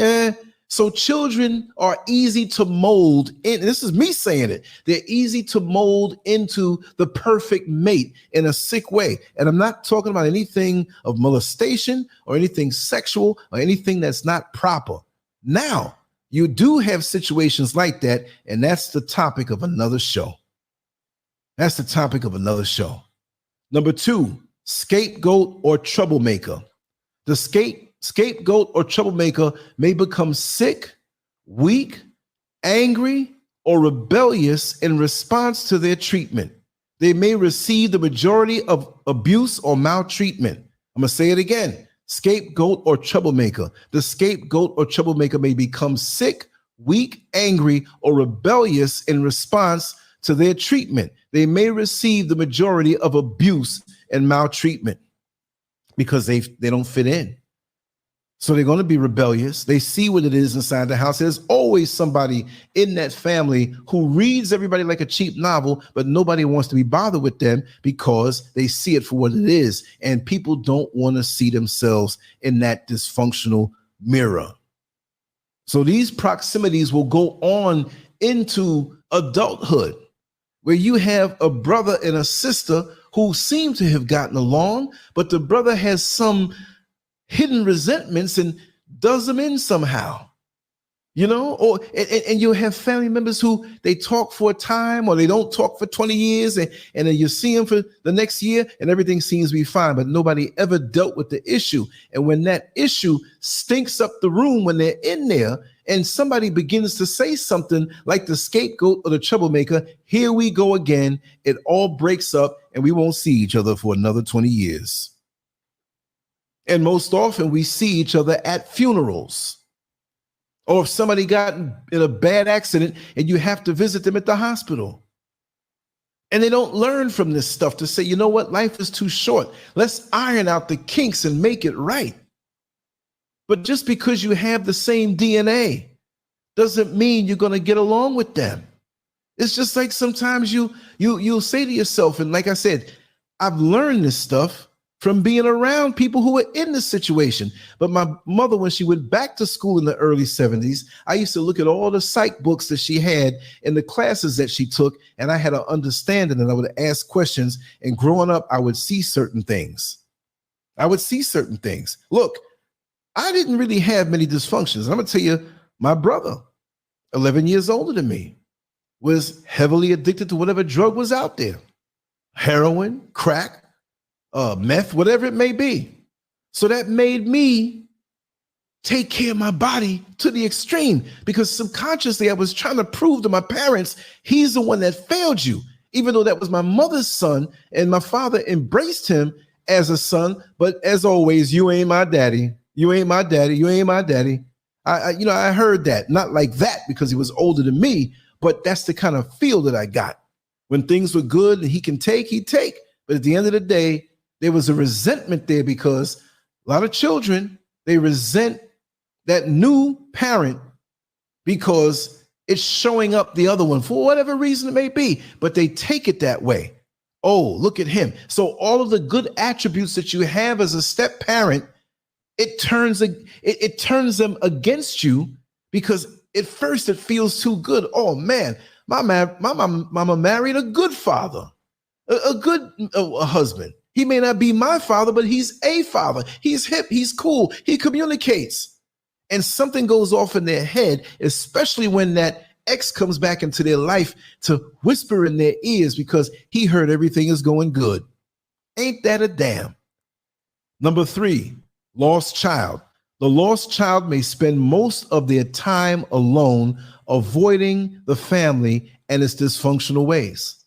so children are easy to mold in. And this is me saying it. They're easy to mold into the perfect mate in a sick way. And I'm not talking about anything of molestation or anything sexual or anything that's not proper. Now, you do have situations like that, and that's the topic of another show. That's the topic of another show. Number 2, scapegoat or troublemaker. The scapegoat or troublemaker may become sick, weak, angry, or rebellious in response to their treatment. They may receive the majority of abuse or maltreatment. I'm going to say it again. Scapegoat or troublemaker. The scapegoat or troublemaker may become sick, weak, angry, or rebellious in response to their treatment. They may receive the majority of abuse and maltreatment because they don't fit in. So they're going to be rebellious. They see what it is inside the house. There's always somebody in that family who reads everybody like a cheap novel, but nobody wants to be bothered with them because they see it for what it is. And people don't want to see themselves in that dysfunctional mirror. So these proximities will go on into adulthood, where you have a brother and a sister who seem to have gotten along, but the brother has some hidden resentments and does them in somehow, and you'll have family members who they talk for a time or they don't talk for 20 years and then you see them for the next year and everything seems to be fine, but nobody ever dealt with the issue. And when that issue stinks up the room when they're in there and somebody begins to say something like the scapegoat or the troublemaker, here we go again, it all breaks up and we won't see each other for another 20 years. And most often we see each other at funerals. Or if somebody got in a bad accident and you have to visit them at the hospital. And they don't learn from this stuff to say, you know what, life is too short. Let's iron out the kinks and make it right. But just because you have the same DNA doesn't mean you're going to get along with them. It's just like sometimes you'll say to yourself, and like I said, I've learned this stuff from being around people who were in this situation. But my mother, when she went back to school in the early 70s, I used to look at all the psych books that she had in the classes that she took, and I had an understanding and I would ask questions. And growing up, I would see certain things. Look, I didn't really have many dysfunctions. I'm going to tell you, my brother, 11 years older than me, was heavily addicted to whatever drug was out there. Heroin, crack, meth, whatever it may be. So that made me take care of my body to the extreme because subconsciously I was trying to prove to my parents, he's the one that failed you, even though that was my mother's son and my father embraced him as a son. But as always, you ain't my daddy. You ain't my daddy. You ain't my daddy. I heard that, not like that because he was older than me, but that's the kind of feel that I got. When things were good and he can take, he'd take. But at the end of the day, there was a resentment there because a lot of children, they resent that new parent because it's showing up the other one for whatever reason it may be, but they take it that way. Oh, look at him. So all of the good attributes that you have as a step parent, it turns them against you because at first it feels too good. Oh man, my mama married a good father, a good husband. He may not be my father, but he's a father. He's hip. He's cool. He communicates. And something goes off in their head, especially when that ex comes back into their life to whisper in their ears because he heard everything is going good. Ain't that a damn? Number 3, lost child. The lost child may spend most of their time alone, avoiding the family and its dysfunctional ways.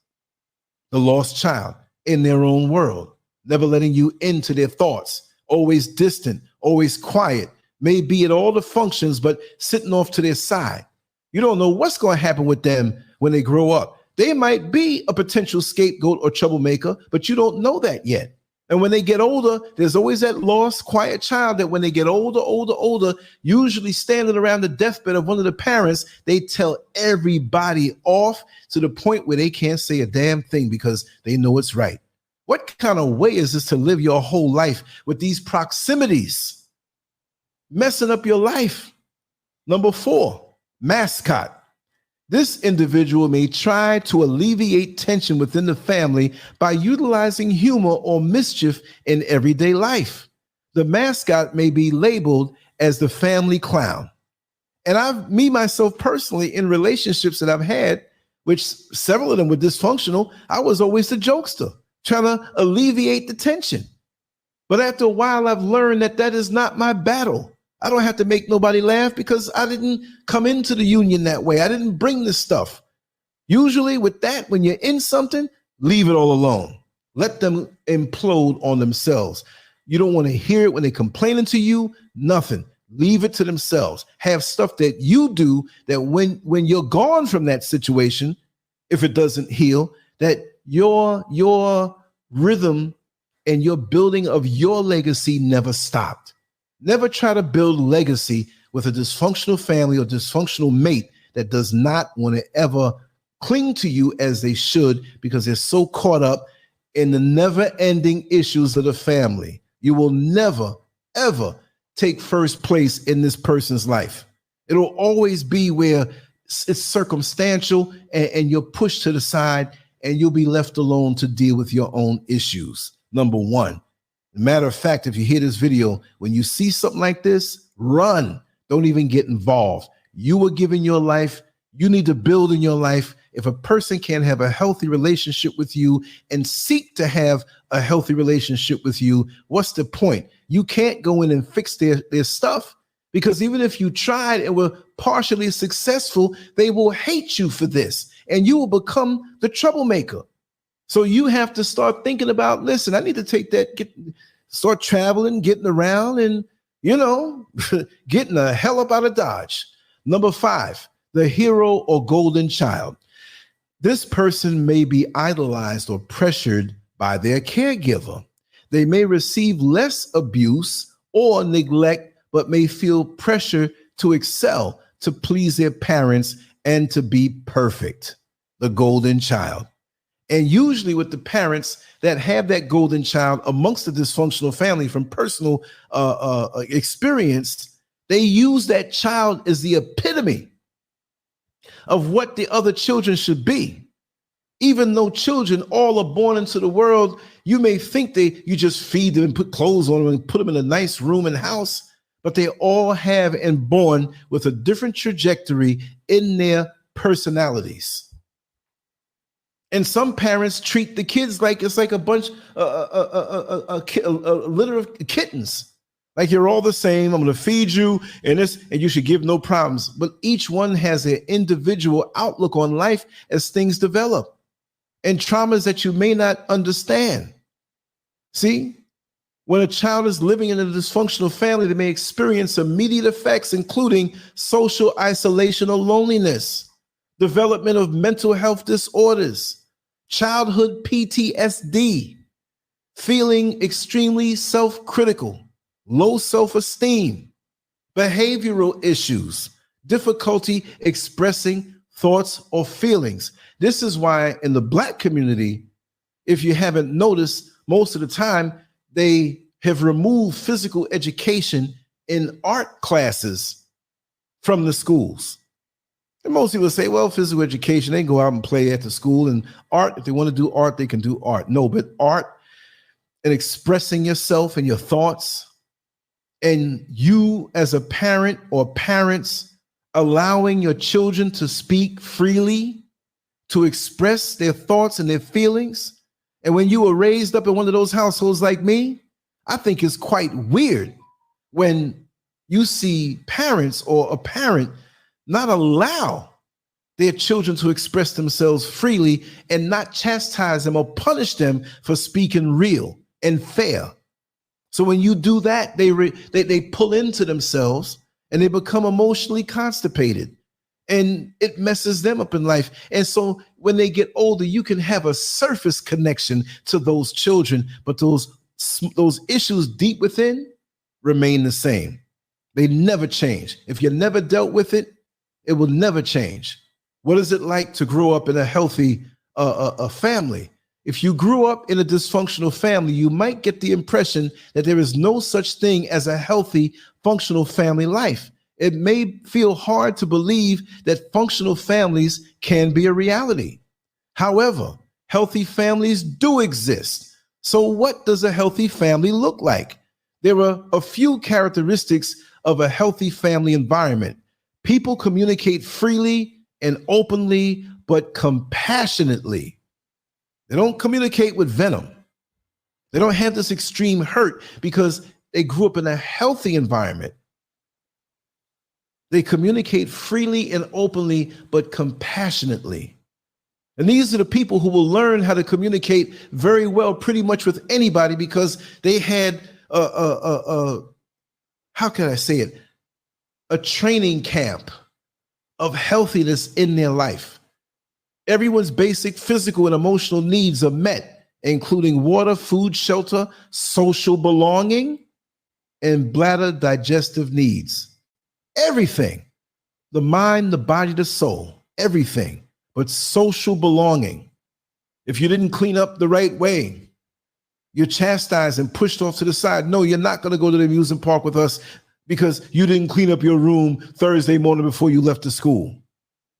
The lost child in their own world, never letting you into their thoughts, always distant, always quiet, may be at all the functions, but sitting off to their side. You don't know what's going to happen with them when they grow up. They might be a potential scapegoat or troublemaker, but you don't know that yet. And when they get older, there's always that lost, quiet child that when they get older, usually standing around the deathbed of one of the parents, they tell everybody off to the point where they can't say a damn thing because they know it's right. What kind of way is this to live your whole life with these proximities? Messing up your life. Number 4, mascot. This individual may try to alleviate tension within the family by utilizing humor or mischief in everyday life. The mascot may be labeled as the family clown. And myself personally, in relationships that I've had, which several of them were dysfunctional, I was always the jokester, trying to alleviate the tension. But after a while, I've learned that is not my battle. I don't have to make nobody laugh because I didn't come into the union that way. I didn't bring this stuff. Usually with that, when you're in something, leave it all alone. Let them implode on themselves. You don't want to hear it when they're complaining to you, nothing. Leave it to themselves. Have stuff that you do that when you're gone from that situation, if it doesn't heal, that your rhythm and your building of your legacy never stopped. Never try to build legacy with a dysfunctional family or dysfunctional mate that does not want to ever cling to you as they should, because they're so caught up in the never-ending issues of the family. You will never, ever take first place in this person's life. It'll always be where it's circumstantial and you're pushed to the side and you'll be left alone to deal with your own issues. Number one. Matter of fact, if you hear this video, when you see something like this, run. Don't even get involved. You were given your life. You need to build in your life. If a person can't have a healthy relationship with you and seek to have a healthy relationship with you, what's the point? You can't go in and fix their stuff, because even if you tried and were partially successful, they will hate you for this and you will become the troublemaker. So you have to start thinking about, listen, I need to take that, start traveling, getting around and, getting the hell up out of Dodge. Number 5, the hero or golden child. This person may be idolized or pressured by their caregiver. They may receive less abuse or neglect, but may feel pressure to excel, to please their parents, and to be perfect. The golden child. And usually with the parents that have that golden child amongst the dysfunctional family, from personal experience, they use that child as the epitome of what the other children should be. Even though children all are born into the world, you may think you just feed them and put clothes on them and put them in a nice room and house, but they all have and born with a different trajectory in their personalities. And some parents treat the kids like it's like a bunch, a litter of kittens. Like you're all the same. I'm going to feed you and you should give no problems. But each one has an individual outlook on life as things develop and traumas that you may not understand. See, when a child is living in a dysfunctional family, they may experience immediate effects, including social isolation or loneliness, development of mental health disorders, childhood PTSD, feeling extremely self-critical, low self-esteem, behavioral issues, difficulty expressing thoughts or feelings. This is why in the Black community, if you haven't noticed, most of the time they have removed physical education in art classes from the schools. And most people say, well, physical education, they go out and play at the school, and art, if they want to do art, they can do art. No, but art and expressing yourself and your thoughts, and you as a parent or parents allowing your children to speak freely, to express their thoughts and their feelings. And when you were raised up in one of those households like me, I think it's quite weird when you see parents or a parent not allow their children to express themselves freely and not chastise them or punish them for speaking real and fair. So when you do that, they pull into themselves and they become emotionally constipated, and it messes them up in life. And so when they get older, you can have a surface connection to those children, but those issues deep within remain the same. They never change. If you never dealt with it, it will never change. What is it like to grow up in a healthy family? If you grew up in a dysfunctional family, you might get the impression that there is no such thing as a healthy, functional family life. It may feel hard to believe that functional families can be a reality. However, healthy families do exist. So what does a healthy family look like? There are a few characteristics of a healthy family environment. People communicate freely and openly, but compassionately. They don't communicate with venom. They don't have this extreme hurt because they grew up in a healthy environment. They communicate freely and openly, but compassionately. And these are the people who will learn how to communicate very well pretty much with anybody, because they had, how can I say it? a training camp of healthiness in their life. Everyone's basic physical and emotional needs are met, including water, food, shelter, social belonging, and bladder digestive needs. Everything. The mind, the body, the soul, everything. But social belonging. If you didn't clean up the right way, you're chastised and pushed off to the side. No, you're not going to go to the amusement park with us because you didn't clean up your room Thursday morning before you left to school.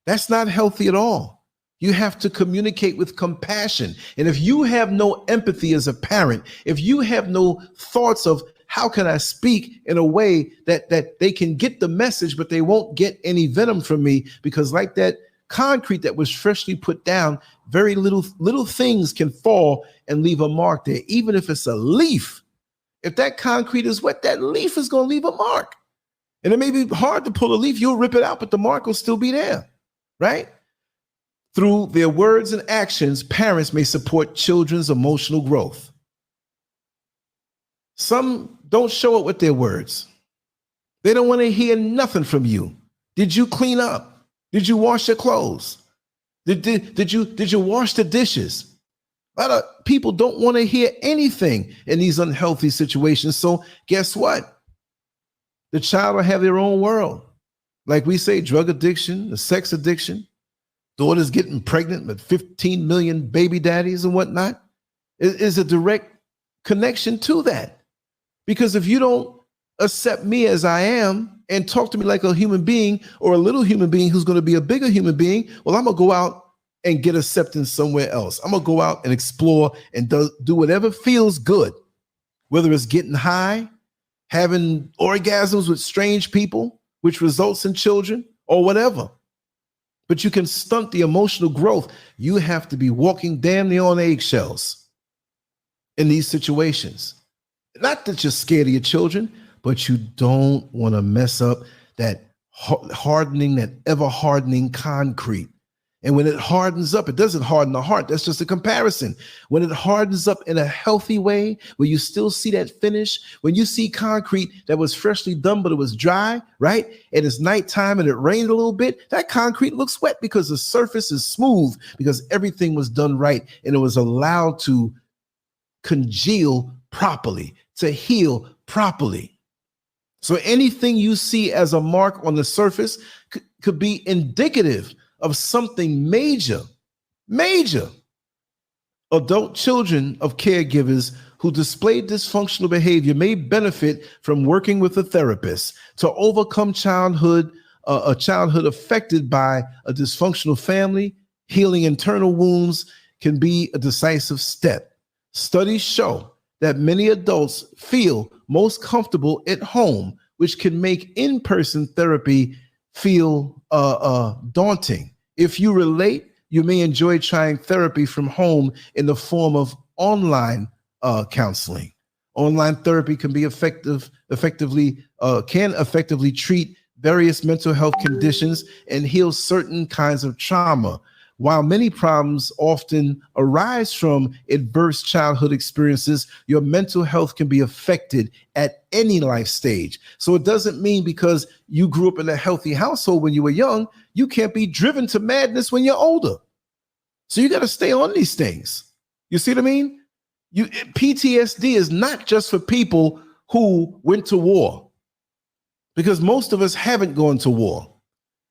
That's not healthy at all. You have to communicate with compassion. And if you have no empathy as a parent, if you have no thoughts of how can I speak in a way that they can get the message, but they won't get any venom from me, because like that concrete that was freshly put down, very little things can fall and leave a mark there, even if it's a leaf. If that concrete is wet, that leaf is going to leave a mark. And it may be hard to pull a leaf. You'll rip it out, but the mark will still be there, right? Through their words and actions, parents may support children's emotional growth. Some don't show it with their words. They don't want to hear nothing from you. Did you clean up? Did you wash your clothes? Did you wash the dishes? A lot of people don't want to hear anything in these unhealthy situations. So guess what? The child will have their own world. Like we say, drug addiction, the sex addiction, daughters getting pregnant with 15 million baby daddies and whatnot is a direct connection to that. Because if you don't accept me as I am and talk to me like a human being or a little human being who's going to be a bigger human being, well, I'm going to go out and get acceptance somewhere else. I'm going to go out and explore and do whatever feels good, whether it's getting high, having orgasms with strange people, which results in children, or whatever. But you can stunt the emotional growth. You have to be walking damn near on eggshells in these situations. Not that you're scared of your children, but you don't want to mess up that hardening, that ever hardening concrete. And when it hardens up, it doesn't harden the heart. That's just a comparison. When it hardens up in a healthy way, where you still see that finish, when you see concrete that was freshly done, but it was dry, right? And it's nighttime and it rained a little bit, that concrete looks wet because the surface is smooth, because everything was done right and it was allowed to congeal properly, to heal properly. So anything you see as a mark on the surface could be indicative of something major. Adult children of caregivers who display dysfunctional behavior may benefit from working with a therapist to overcome a childhood affected by a dysfunctional family. Healing internal wounds can be a decisive step. Studies show that many adults feel most comfortable at home, which can make in-person therapy feel daunting. If you relate, you may enjoy trying therapy from home in the form of online counseling. Online therapy can be effectively treat various mental health conditions and heal certain kinds of trauma. While many problems often arise from adverse childhood experiences, your mental health can be affected at any life stage. So it doesn't mean because you grew up in a healthy household when you were young, you can't be driven to madness when you're older. So you got to stay on these things. You see what I mean? PTSD is not just for people who went to war, because most of us haven't gone to war.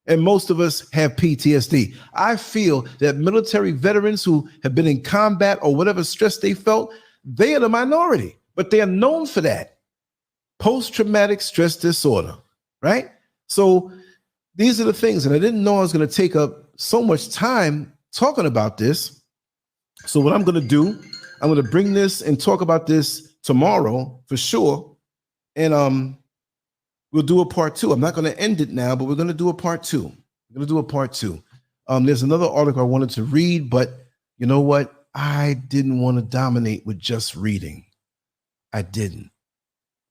And most of us have PTSD. I feel that military veterans who have been in combat or whatever stress they felt, they are the minority, but they are known for that. Post-traumatic stress disorder, right? So these are the things, and I didn't know I was going to take up so much time talking about this. So what I'm going to do, I'm going to bring this and talk about this tomorrow for sure. And we'll do a part 2. I'm not going to end it now, but we're going to do a part 2. There's another article I wanted to read, but you know what? I didn't want to dominate with just reading. I didn't.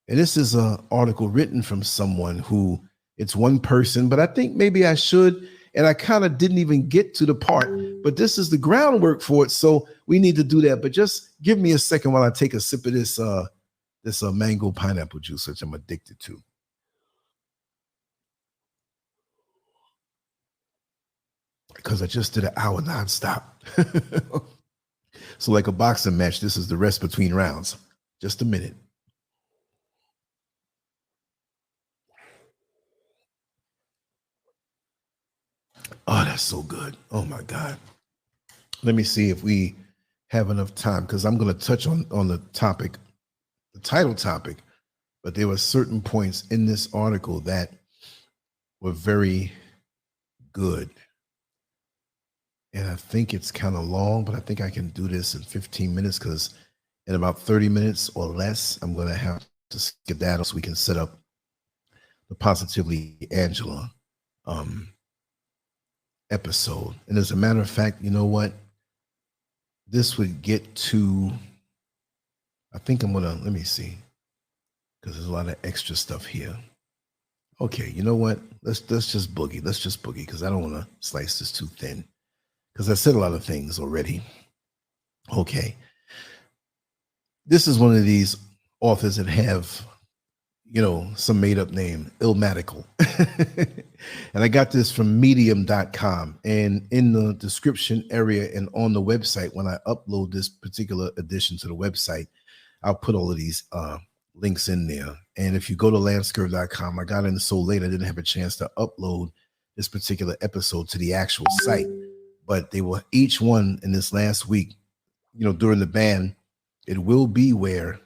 And this is an article written from someone who, it's one person, but I think maybe I should. And I kind of didn't even get to the part, but this is the groundwork for it. So we need to do that. But just give me a second while I take a sip of this mango pineapple juice, which I'm addicted to. because I just did an hour nonstop. So like a boxing match, this is the rest between rounds. Just a minute. Oh, that's so good. Oh my God. Let me see if we have enough time, because I'm going to touch on the topic, the title topic, but there were certain points in this article that were very good. And I think it's kind of long, but I think I can do this in 15 minutes, because in about 30 minutes or less, I'm going to have to skedaddle so we can set up the Positively Angela episode. And as a matter of fact, you know what? This would get to, I think I'm gonna, let me see, because there's a lot of extra stuff here. Okay, you know what? Let's just boogie. Let's just boogie, because I don't want to slice this too thin, because I said a lot of things already. Okay. This is one of these authors that have, you know, some made up name, Illmatical. And I got this from medium.com, and in the description area and on the website, when I upload this particular edition to the website, I'll put all of these links in there. And if you go to LanceScurv.com, I got in so late I didn't have a chance to upload this particular episode to the actual site, but they were each one in this last week, you know, during the ban. It will be where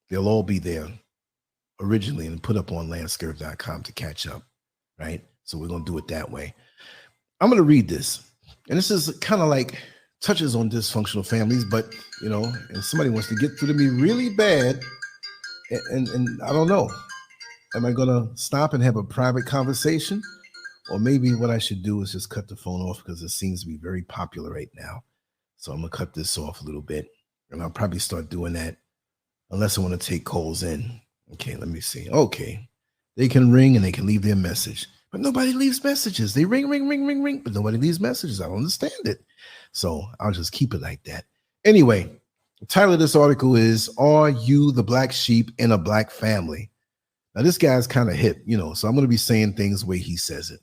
they'll all be there originally and put up on LanceScurv.com to catch up, right? So we're going to do it that way. I'm going to read this. And this is kind of like touches on dysfunctional families, but, you know, and somebody wants to get through to me really bad. And I don't know. Am I going to stop and have a private conversation? Or maybe what I should do is just cut the phone off, because it seems to be very popular right now. So I'm going to cut this off a little bit. And I'll probably start doing that unless I want to take calls in. Okay, let me see. Okay, they can ring and they can leave their message, but nobody leaves messages. They ring, but nobody leaves messages. I don't understand it. So I'll just keep it like that. Anyway, the title of this article is, Are You the Black Sheep in a Black Family? Now, this guy's kind of hip, you know, so I'm going to be saying things the way he says it.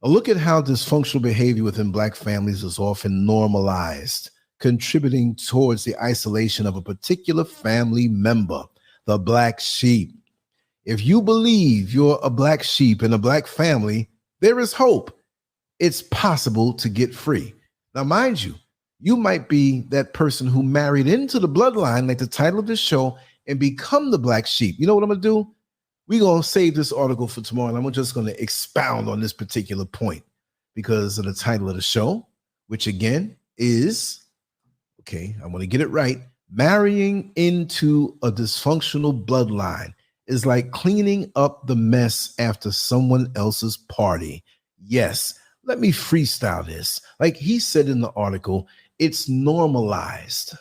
A look at how dysfunctional behavior within Black families is often normalized, contributing towards the isolation of a particular family member. The black sheep. If you believe you're a black sheep in a black family, there is hope. It's possible to get free. Now, mind you, you might be that person who married into the bloodline, like the title of this show, and become the black sheep. You know what I'm going to do? We're going to save this article for tomorrow, and I'm just going to expound on this particular point because of the title of the show, which again is, okay, I want to get it right. Marrying into a dysfunctional bloodline is like cleaning up the mess after someone else's party. Yes, let me freestyle this. Like he said in the article, it's normalized.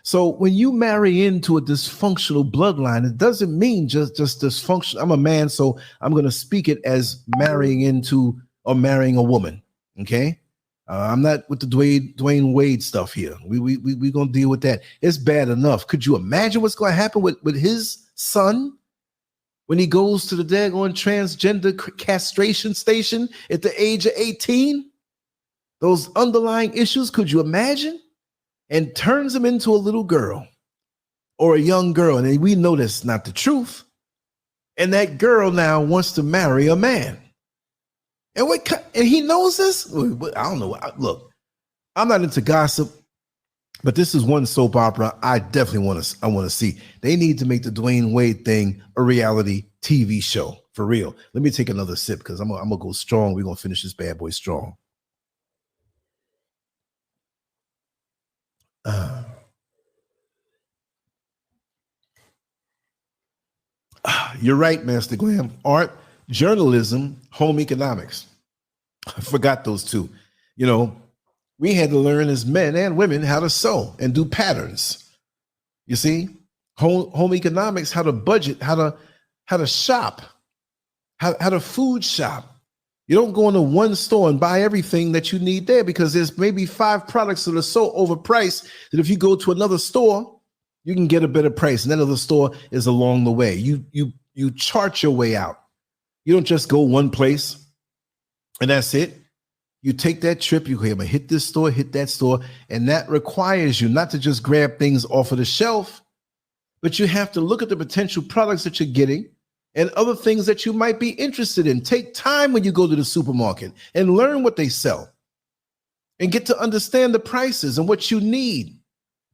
So when you marry into a dysfunctional bloodline, it doesn't mean just dysfunction. I'm a man, so I'm going to speak it as marrying into or marrying a woman, okay? I'm not with the Dwayne Wade stuff here. We're going to deal with that. It's bad enough. Could you imagine what's going to happen with his son when he goes to the daggone transgender castration station at the age of 18? Those underlying issues, could you imagine? And turns him into a little girl or a young girl. And we know that's not the truth. And that girl now wants to marry a man. And he knows this? I don't know. Look, I'm not into gossip, but this is one soap opera I definitely want to see. They need to make the Dwayne Wade thing a reality TV show, for real. Let me take another sip because I'm going to go strong. We're going to finish this bad boy strong. You're right, Master Glam. Art, journalism, home economics. I forgot those two. You know, we had to learn as men and women how to sew and do patterns. You see, home economics, how to budget, how to shop, how to food shop. You don't go into one store and buy everything that you need there because there's maybe 5 products that are so overpriced that if you go to another store, you can get a better price. And that other store is along the way. You chart your way out. You don't just go one place and that's it. You take that trip, you go, hit this store, hit that store, and that requires you not to just grab things off of the shelf, but you have to look at the potential products that you're getting and other things that you might be interested in. Take time when you go to the supermarket and learn what they sell and get to understand the prices and what you need.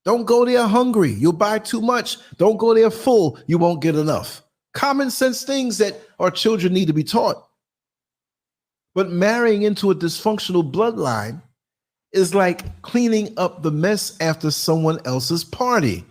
Don't go there hungry. You'll buy too much. Don't go there full. You won't get enough. Common sense things that our children need to be taught. But marrying into a dysfunctional bloodline is like cleaning up the mess after someone else's party.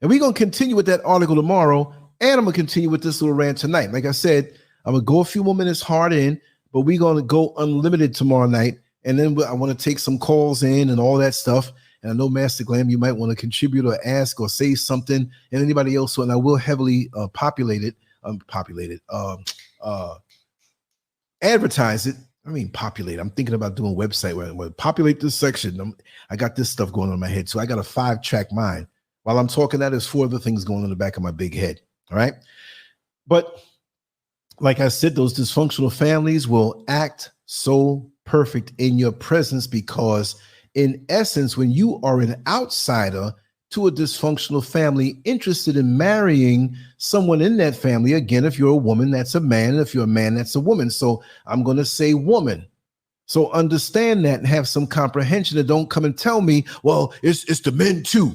And we're going to continue with that article tomorrow, and I'm going to continue with this little rant tonight. Like I said, I'm going to go a few more minutes hard in, but we're going to go unlimited tomorrow night. And then I want to take some calls in and all that stuff. And I know, Master Glam, you might want to contribute or ask or say something, and anybody else. And I will heavily advertise it. I mean, populate. I'm thinking about doing a website where I populate this section. I got this stuff going on in my head. So I got a 5-track mind. While I'm talking that, there's 4 other things going on in the back of my big head. All right. But like I said, those dysfunctional families will act so perfect in your presence because, in essence, when you are an outsider to a dysfunctional family interested in marrying someone in that family, again, if you're a woman, that's a man. And if you're a man, that's a woman. So I'm going to say woman. So understand that and have some comprehension, and don't come and tell me, well, it's the men too.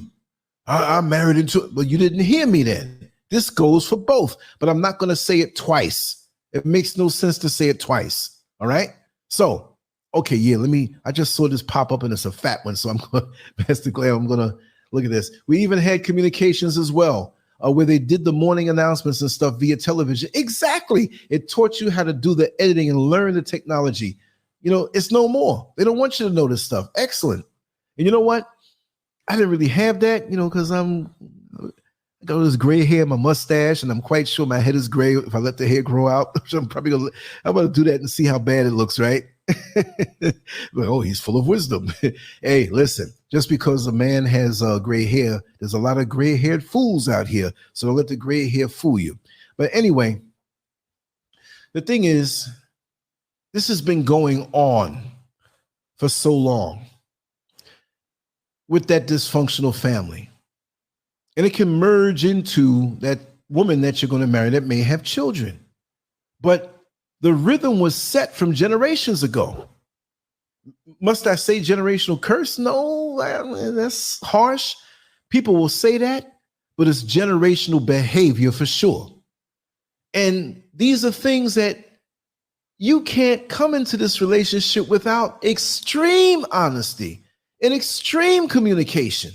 I'm married into it. Well, you didn't hear me then. This goes for both, but I'm not going to say it twice. It makes no sense to say it twice. All right. So, okay. Yeah. I just saw this pop up and it's a fat one. So I'm going to, Pastor Claire, I'm going to look at this. We even had communications as well, where they did the morning announcements and stuff via television. Exactly. It taught you how to do the editing and learn the technology. You know, it's no more. They don't want you to know this stuff. Excellent. And you know what? I didn't really have that, because I got this gray hair, my mustache, and I'm quite sure my head is gray if I let the hair grow out. I'm going to do that and see how bad it looks, right? But, oh, he's full of wisdom. Hey, listen, just because a man has gray hair, there's a lot of gray-haired fools out here. So don't let the gray hair fool you. But anyway, the thing is, this has been going on for so long with that dysfunctional family. And it can merge into that woman that you're going to marry that may have children. But the rhythm was set from generations ago. Must I say generational curse? No, that's harsh. People will say that, but it's generational behavior for sure. And these are things that you can't come into this relationship without extreme honesty and extreme communication.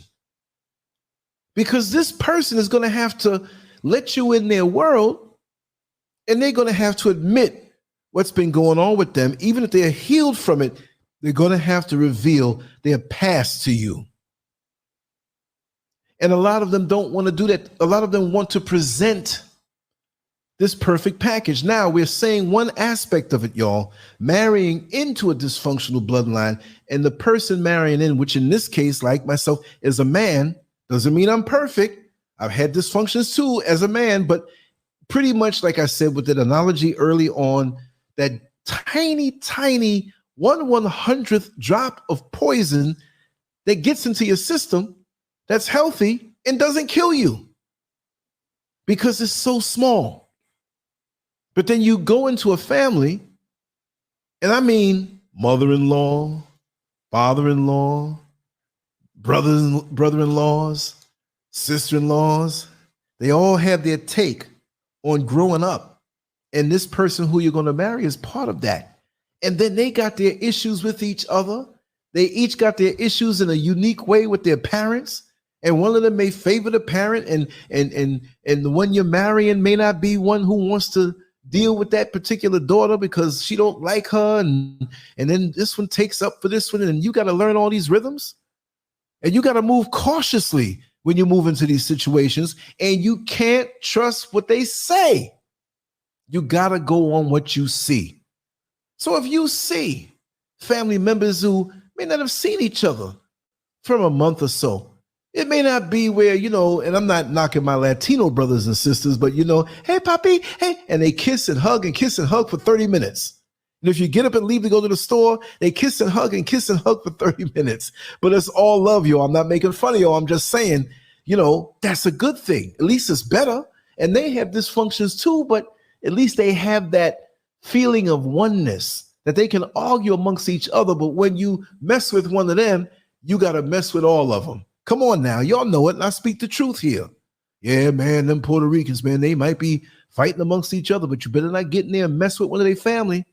Because this person is going to have to let you in their world, and they're going to have to admit what's been going on with them. Even if they're healed from it, they're going to have to reveal their past to you. And a lot of them don't want to do that. A lot of them want to present this perfect package. Now, we're saying one aspect of it, y'all, marrying into a dysfunctional bloodline, and the person marrying in, which in this case, like myself, is a man, doesn't mean I'm perfect. I've had dysfunctions too as a man, but pretty much like I said with that analogy early on, that tiny, tiny 1/100th drop of poison that gets into your system that's healthy and doesn't kill you because it's so small. But then you go into a family, and I mean mother-in-law, father-in-law, brother-in-laws, sister-in-laws, they all have their take on growing up. And this person who you're going to marry is part of that. And then they got their issues with each other. They each got their issues in a unique way with their parents. And one of them may favor the parent, and the one you're marrying may not be one who wants to deal with that particular daughter because she don't like her. And then this one takes up for this one. And you got to learn all these rhythms. And you got to move cautiously when you move into these situations. And you can't trust what they say. You got to go on what you see. So if you see family members who may not have seen each other for a month or so, it may not be where, and I'm not knocking my Latino brothers and sisters, but hey, papi, hey, and they kiss and hug for 30 minutes. And if you get up and leave to go to the store, they kiss and hug for 30 minutes. But it's all love, y'all. I'm not making fun of y'all. I'm just saying, that's a good thing. At least it's better. And they have dysfunctions too, but at least they have that feeling of oneness that they can argue amongst each other. But when you mess with one of them, you got to mess with all of them. Come on now. Y'all know it. And I speak the truth here. Yeah, man, them Puerto Ricans, man, they might be fighting amongst each other, but you better not get in there and mess with one of their family.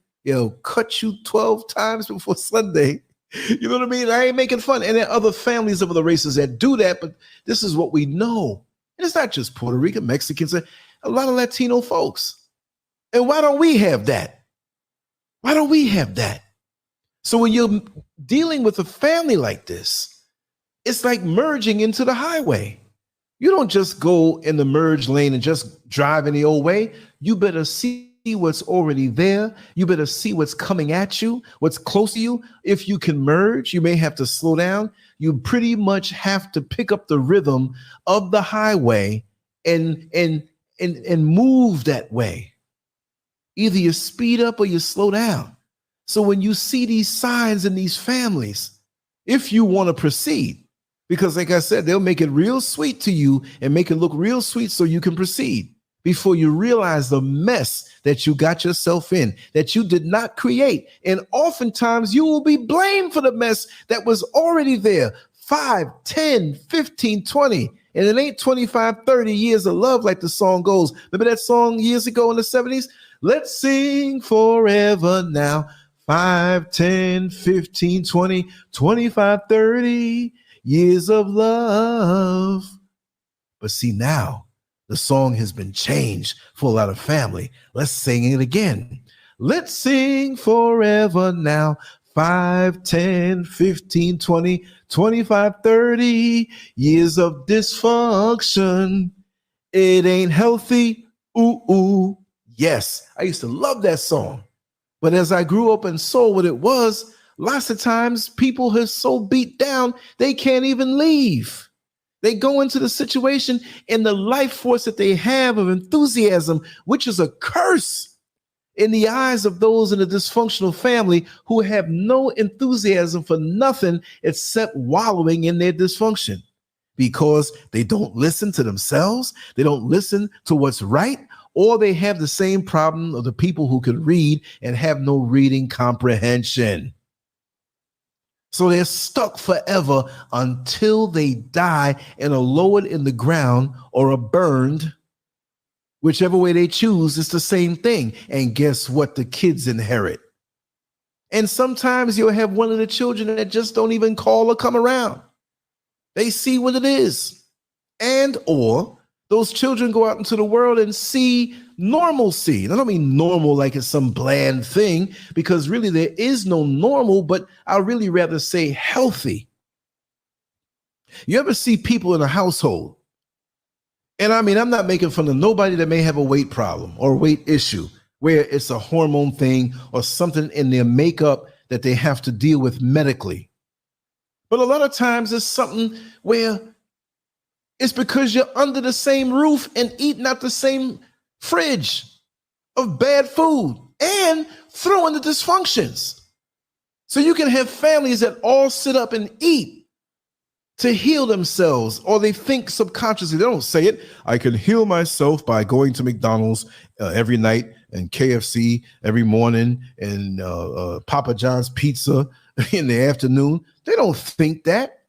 Cut you 12 times before Sunday. You know what I mean? I ain't making fun. And there are other families of other races that do that, but this is what we know. And it's not just Puerto Rican, Mexicans, a lot of Latino folks. And why don't we have that? Why don't we have that? So when you're dealing with a family like this, it's like merging into the highway. You don't just go in the merge lane and just drive in the old way. You better see what's already there. You better see what's coming at you, what's close to you. If you can merge, you may have to slow down. You pretty much have to pick up the rhythm of the highway and move that way. Either you speed up or you slow down. So when you see these signs in these families, if you want to proceed, because like I said, they'll make it real sweet to you and make it look real sweet so you can proceed before you realize the mess that you got yourself in, that you did not create. And oftentimes you will be blamed for the mess that was already there 5, 10, 15, 20. And it ain't 25, 30 years of love like the song goes. Remember that song years ago in the 70s? Let's sing forever now. 5, 10, 15, 20, 25, 30 years of love. But see, now the song has been changed for a lot of family. Let's sing it again. Let's sing forever now. 5, 10, 15, 20, 25, 30 years of dysfunction. It ain't healthy. Ooh, ooh. Yes, I used to love that song. But as I grew up and saw what it was, lots of times people are so beat down, they can't even leave. They go into the situation and the life force that they have of enthusiasm, which is a curse in the eyes of those in a dysfunctional family who have no enthusiasm for nothing except wallowing in their dysfunction because they don't listen to themselves. They don't listen to what's right, or they have the same problem of the people who can read and have no reading comprehension. So they're stuck forever until they die and are lowered in the ground or are burned. Whichever way they choose, it's the same thing. And guess what? The kids inherit. And sometimes you'll have one of the children that just don't even call or come around. They see what it is. And or those children go out into the world and see normalcy. And I don't mean normal like it's some bland thing, because really there is no normal, but I'd really rather say healthy. You ever see people in a household? And I mean, I'm not making fun of nobody that may have a weight problem or weight issue, where it's a hormone thing or something in their makeup that they have to deal with medically. But a lot of times it's something where it's because you're under the same roof and eating out the same fridge of bad food and throwing the dysfunctions. So you can have families that all sit up and eat to heal themselves, or they think subconsciously, they don't say it, I can heal myself by going to McDonald's every night and KFC every morning and Papa John's pizza in the afternoon. They don't think that.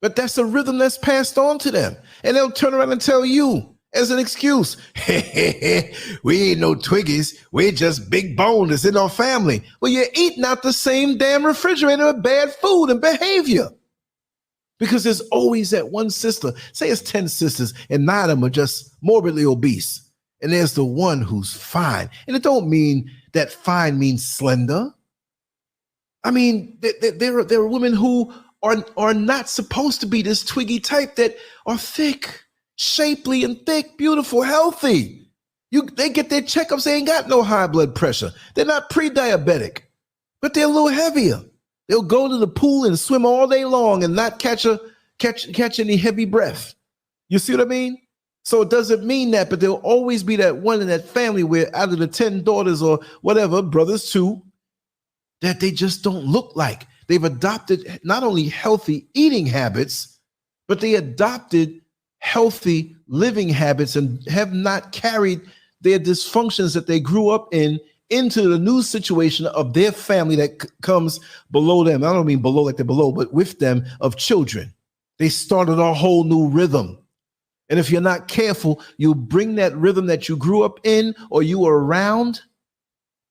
But that's a rhythm that's passed on to them. And they'll turn around and tell you as an excuse, we ain't no Twiggies. We're just big bone that's in our family. Well, you're eating out the same damn refrigerator of bad food and behavior. Because there's always that one sister, say it's 10 sisters, and 9 of them are just morbidly obese. And there's the one who's fine. And it don't mean that fine means slender. I mean, there are women who are not supposed to be this twiggy type, that are thick, shapely and thick, beautiful, healthy. They get their checkups, they ain't got no high blood pressure. They're not pre-diabetic, but they're a little heavier. They'll go to the pool and swim all day long and not catch any heavy breath. You see what I mean? So it doesn't mean that, but there'll always be that one in that family where out of the 10 daughters or whatever, brothers too, that they just don't look like. They've adopted not only healthy eating habits, but they adopted healthy living habits and have not carried their dysfunctions that they grew up in into the new situation of their family that comes below them. I don't mean below like they're below, but with them of children. They started a whole new rhythm. And if you're not careful, you'll bring that rhythm that you grew up in or you were around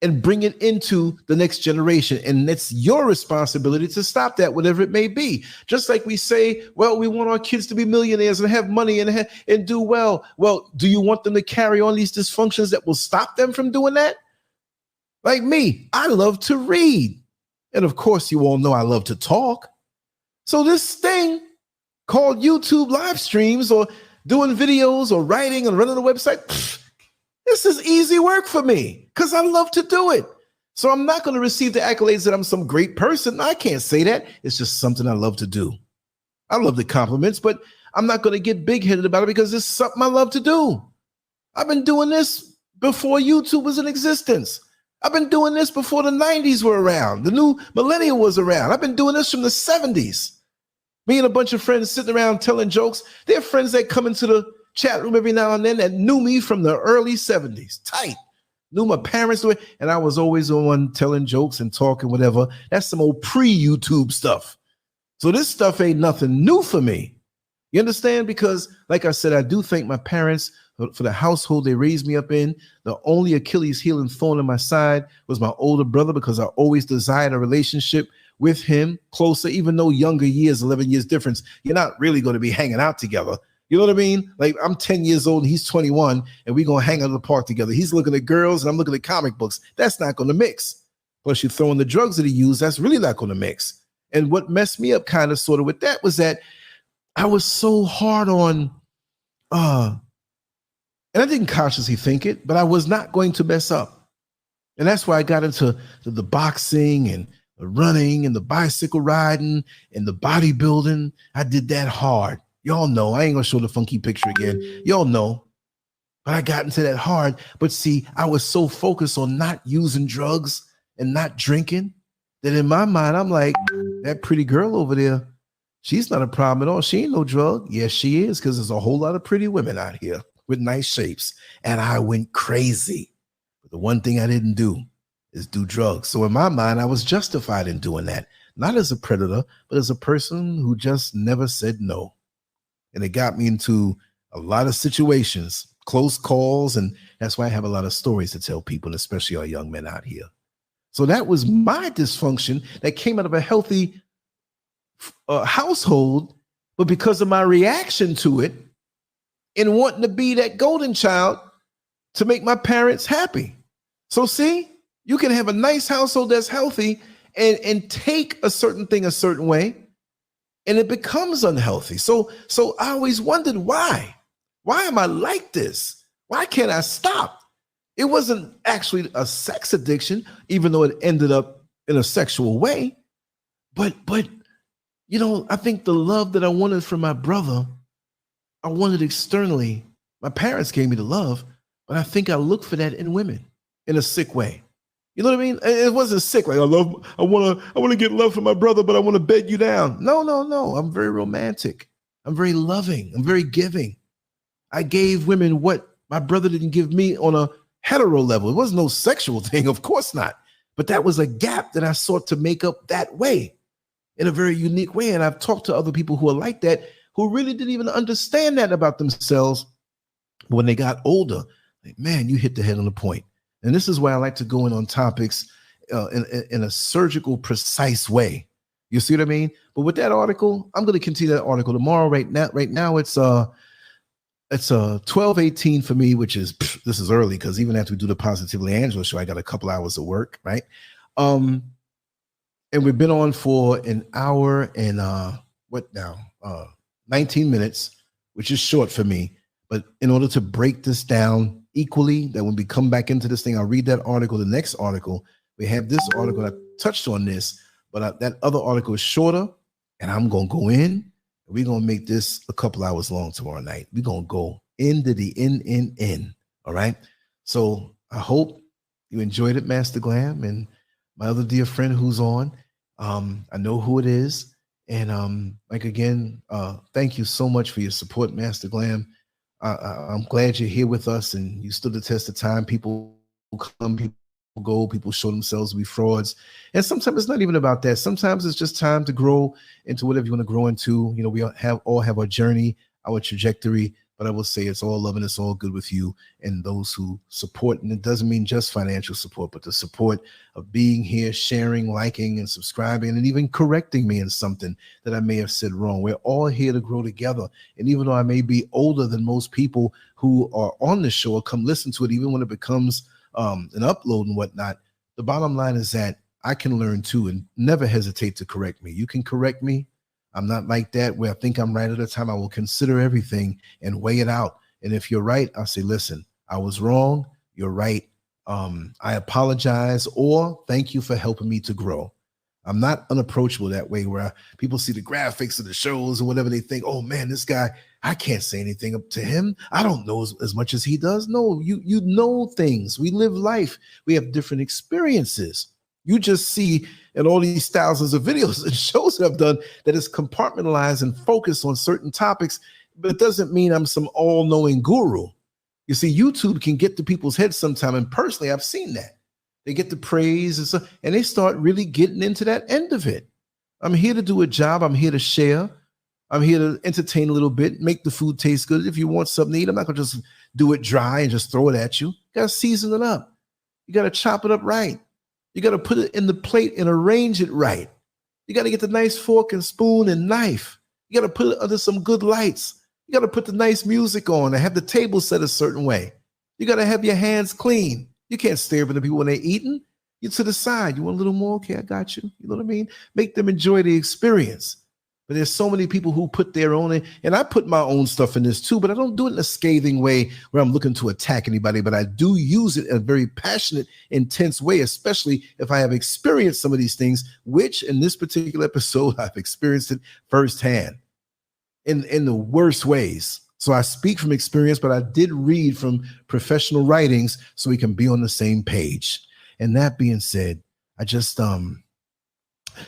and bring it into the next generation. And it's your responsibility to stop that, whatever it may be. Just like we say, well, we want our kids to be millionaires and have money and do well. Well, do you want them to carry on these dysfunctions that will stop them from doing that? Like me, I love to read. And of course, you all know I love to talk. So this thing called YouTube live streams or doing videos or writing and running a website, this is easy work for me because I love to do it. So I'm not going to receive the accolades that I'm some great person. I can't say that. It's just something I love to do. I love the compliments, but I'm not going to get big-headed about it because it's something I love to do. I've been doing this before YouTube was in existence. I've been doing this before the 90s were around. The new millennium was around. I've been doing this from the 70s. Me and a bunch of friends sitting around telling jokes. They're friends that come into the chat room every now and then that knew me from the early 70s. Tight. Knew my parents, and I was always the one telling jokes and talking, whatever. That's some old pre-YouTube stuff. So this stuff ain't nothing new for me. You understand? Because, like I said, I do thank my parents for the household they raised me up in. The only Achilles heel and thorn in my side was my older brother because I always desired a relationship with him closer, even though younger years, 11 years difference, you're not really going to be hanging out together. You know what I mean? Like I'm 10 years old and he's 21 and we're going to hang out in the park together. He's looking at girls and I'm looking at comic books. That's not going to mix. Plus you throw in the drugs that he used. That's really not going to mix. And what messed me up kind of sort of with that was that I was so hard on, and I didn't consciously think it, but I was not going to mess up. And that's why I got into the boxing and the running and the bicycle riding and the bodybuilding. I did that hard. Y'all know. I ain't gonna show the funky picture again. Y'all know. But I got into that hard. But see, I was so focused on not using drugs and not drinking that in my mind, I'm like, that pretty girl over there, she's not a problem at all. She ain't no drug. Yes, she is, because there's a whole lot of pretty women out here with nice shapes. And I went crazy. But the one thing I didn't do is do drugs. So in my mind, I was justified in doing that. Not as a predator, but as a person who just never said no. And it got me into a lot of situations, close calls, and that's why I have a lot of stories to tell people, and especially our young men out here. So that was my dysfunction that came out of a healthy household, but because of my reaction to it and wanting to be that golden child to make my parents happy. So see, you can have a nice household that's healthy and take a certain thing a certain way, and it becomes unhealthy. So I always wondered why. Why am I like this? Why can't I stop? It wasn't actually a sex addiction, even though it ended up in a sexual way. But you know, I think the love that I wanted from my brother, I wanted externally. My parents gave me the love, but I think I looked for that in women in a sick way. You know what I mean? It wasn't sick. Like I want to get love from my brother, but I want to beg you down. No. I'm very romantic. I'm very loving. I'm very giving. I gave women what my brother didn't give me on a hetero level. It wasn't no sexual thing, of course not. But that was a gap that I sought to make up that way in a very unique way. And I've talked to other people who are like that, who really didn't even understand that about themselves. But when they got older, like, man, you hit the head on the point. And this is why I like to go in on topics in a surgical, precise way. You see what I mean? But with that article, I'm going to continue that article tomorrow. Right now, it's 12:18 for me, which is this is early because even after we do the Positively Angela show, I got a couple hours of work, right? And we've been on for an hour and 19 minutes, which is short for me. But in order to break this down equally, that when we come back into this thing, I'll read that article, the next article. We have this article that touched on this, but that other article is shorter, and I'm going to go in. We're going to make this a couple hours long tomorrow night. We're going to go into the in. All right. So I hope you enjoyed it, Master Glam. And my other dear friend who's on. I know who it is. And again, thank you so much for your support, Master Glam. I'm glad you're here with us and you stood the test of time. People come, people go, people show themselves to be frauds. And sometimes it's not even about that. Sometimes it's just time to grow into whatever you want to grow into. We all have our journey, our trajectory, but I will say it's all love and it's all good with you and those who support. And it doesn't mean just financial support, but the support of being here, sharing, liking, and subscribing, and even correcting me in something that I may have said wrong. We're all here to grow together. And even though I may be older than most people who are on the show or come listen to it, even when it becomes an upload and whatnot, the bottom line is that I can learn too, and never hesitate to correct me. You can correct me. I'm not like that where I think I'm right at a time. I will consider everything and weigh it out. And if you're right, I'll say, listen, I was wrong. You're right. I apologize, or thank you for helping me to grow. I'm not unapproachable that way where people see the graphics of the shows or whatever, they think, oh man, this guy, I can't say anything up to him. I don't know as much as he does. No, you know things. We live life. We have different experiences. You just see in all these thousands of videos and shows that I've done that is compartmentalized and focused on certain topics, but it doesn't mean I'm some all-knowing guru. You see, YouTube can get to people's heads sometime, and personally, I've seen that. They get the praise and stuff, and they start really getting into that end of it. I'm here to do a job. I'm here to share. I'm here to entertain a little bit, make the food taste good. If you want something to eat, I'm not going to just do it dry and just throw it at you. You got to season it up. You got to chop it up right. You got to put it in the plate and arrange it right. You got to get the nice fork and spoon and knife. You got to put it under some good lights. You got to put the nice music on and have the table set a certain way. You got to have your hands clean. You can't stare at the people when they're eating. You to the side. You want a little more? Okay, I got you. You know what I mean? Make them enjoy the experience. But there's so many people who put their own in, and I put my own stuff in this too, but I don't do it in a scathing way where I'm looking to attack anybody, but I do use it in a very passionate, intense way, especially if I have experienced some of these things, which in this particular episode, I've experienced it firsthand in the worst ways. So I speak from experience, but I did read from professional writings so we can be on the same page. And that being said, I just,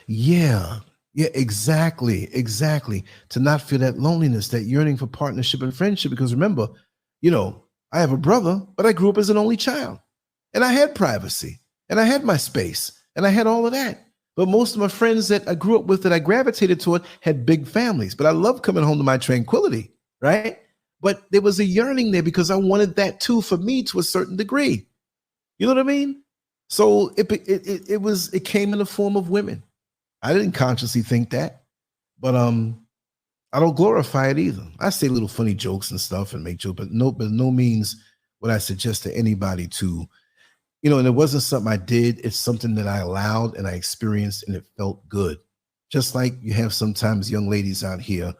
yeah, exactly. To not feel that loneliness, that yearning for partnership and friendship. Because remember, I have a brother, but I grew up as an only child. And I had privacy. And I had my space. And I had all of that. But most of my friends that I grew up with, that I gravitated toward, had big families. But I loved coming home to my tranquility, right? But there was a yearning there because I wanted that too for me to a certain degree. You know what I mean? So it came in the form of women. I didn't consciously think that, but I don't glorify it either. I say little funny jokes and stuff and make jokes, but no means would I suggest to anybody to, and it wasn't something I did. It's something that I allowed and I experienced, and it felt good. Just like you have sometimes young ladies out here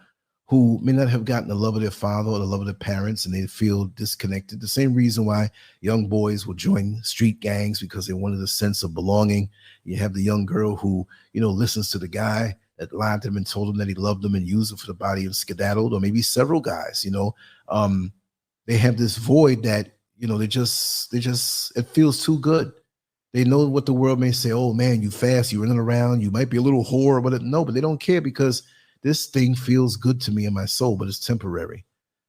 who may not have gotten the love of their father or the love of their parents, and they feel disconnected. The same reason why young boys will join street gangs, because they wanted a sense of belonging. You have the young girl who, listens to the guy that lied to them and told him that he loved them and used them for the body and skedaddled, or maybe several guys, they have this void that, they just, it feels too good. They know what the world may say. Oh man, you fast, you running around, you might be a little whore, but no, but they don't care because this thing feels good to me in my soul, but it's temporary,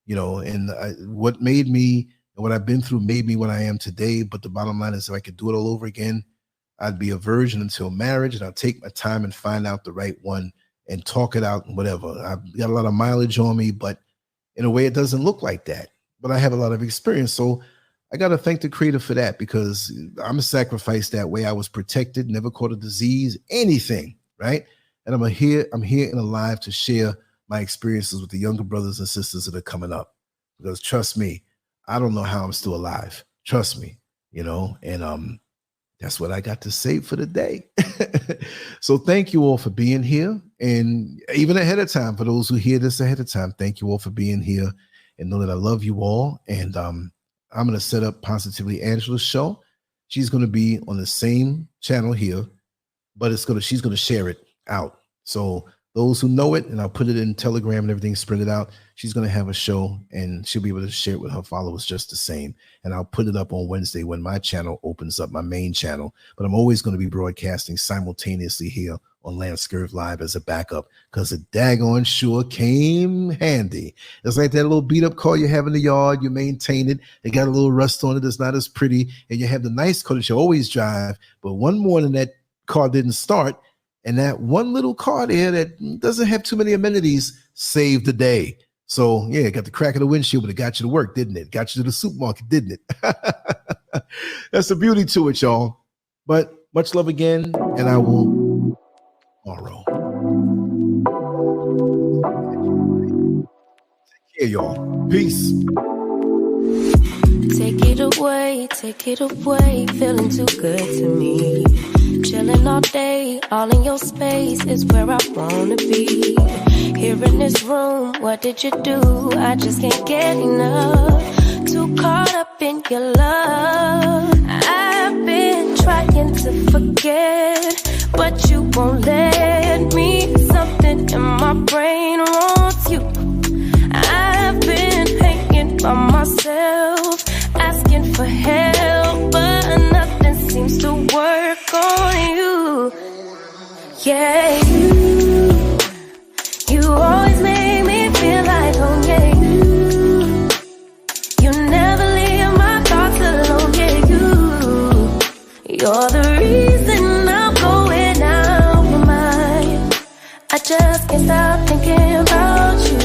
and what made me and what I've been through made me what I am today. But the bottom line is, if I could do it all over again, I'd be a virgin until marriage, and I'll take my time and find out the right one and talk it out and whatever. I've got a lot of mileage on me, but in a way it doesn't look like that, but I have a lot of experience. So I got to thank the creator for that, because I'm a sacrifice that way. I was protected, never caught a disease, anything, right? And I'm here and alive to share my experiences with the younger brothers and sisters that are coming up. Because trust me, I don't know how I'm still alive. Trust me, and that's what I got to say for the day. So thank you all for being here. And even ahead of time, for those who hear this ahead of time, thank you all for being here, and know that I love you all. And I'm going to set up Positively Angela's show. She's going to be on the same channel here, but she's going to share it out. So those who know it, and I'll put it in Telegram and everything, spread it out. She's going to have a show, and she'll be able to share it with her followers just the same. And I'll put it up on Wednesday when my channel opens up, my main channel. But I'm always going to be broadcasting simultaneously here on LanceScurvLive as a backup, because the daggone sure came handy. It's like that little beat up car you have in the yard. You maintain it. It got a little rust on it. It's not as pretty. And you have the nice car that you always drive. But one morning that car didn't start. And that one little car there that doesn't have too many amenities saved the day. So, yeah, it got the crack of the windshield, but it got you to work, didn't it? Got you to the supermarket, didn't it? That's the beauty to it, y'all. But much love again, and I will tomorrow. Take care, y'all. Peace. Take it away, feeling too good to me. Chilling all day, all in your space is where I wanna be. Here in this room, what did you do? I just can't get enough. Too caught up in your love. I've been trying to forget, but you won't let me. Something in my brain wants you. I've been hanging by myself, asking for help, but nothing seems to work on you. Yeah, you always make me feel like home. Yeah, you never leave my thoughts alone. Yeah, you're the reason I'm going out of my mind. I just can't stop thinking about you.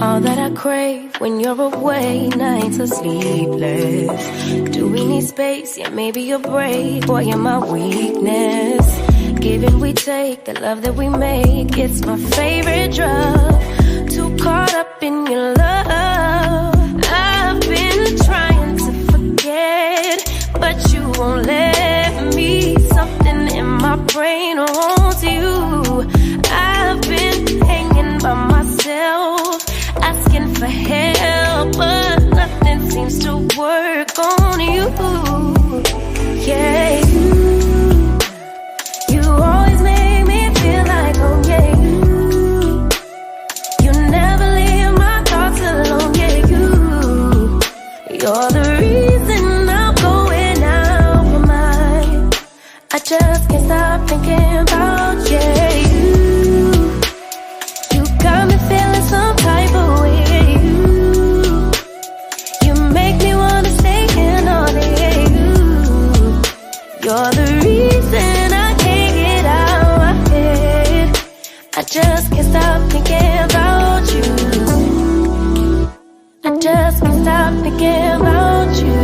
All that I crave when you're away, nights are sleepless. Do we need space? Yeah, maybe you're brave, boy, you're my weakness. Give and we take, the love that we make, it's my favorite drug. Too caught up in your love. I've been trying to forget, but you won't let me. Something in my brain wants you. I've been hanging by myself, asking for help, but nothing seems to work on you. Yeah, you always make me feel like home. Yeah, you never leave my thoughts alone. Yeah, you're the reason I'm going out of my mind. I just can't stop thinking about you. You got me feeling some type of way. You make me wanna stay in all day. You're the reason I can't get out my head. I just can't stop thinking about you. I just can't stop thinking about you.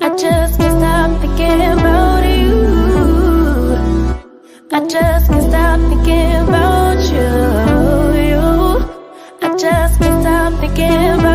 I just can't stop thinking about you. I just can't stop thinking about you. I just can't stop thinking about you.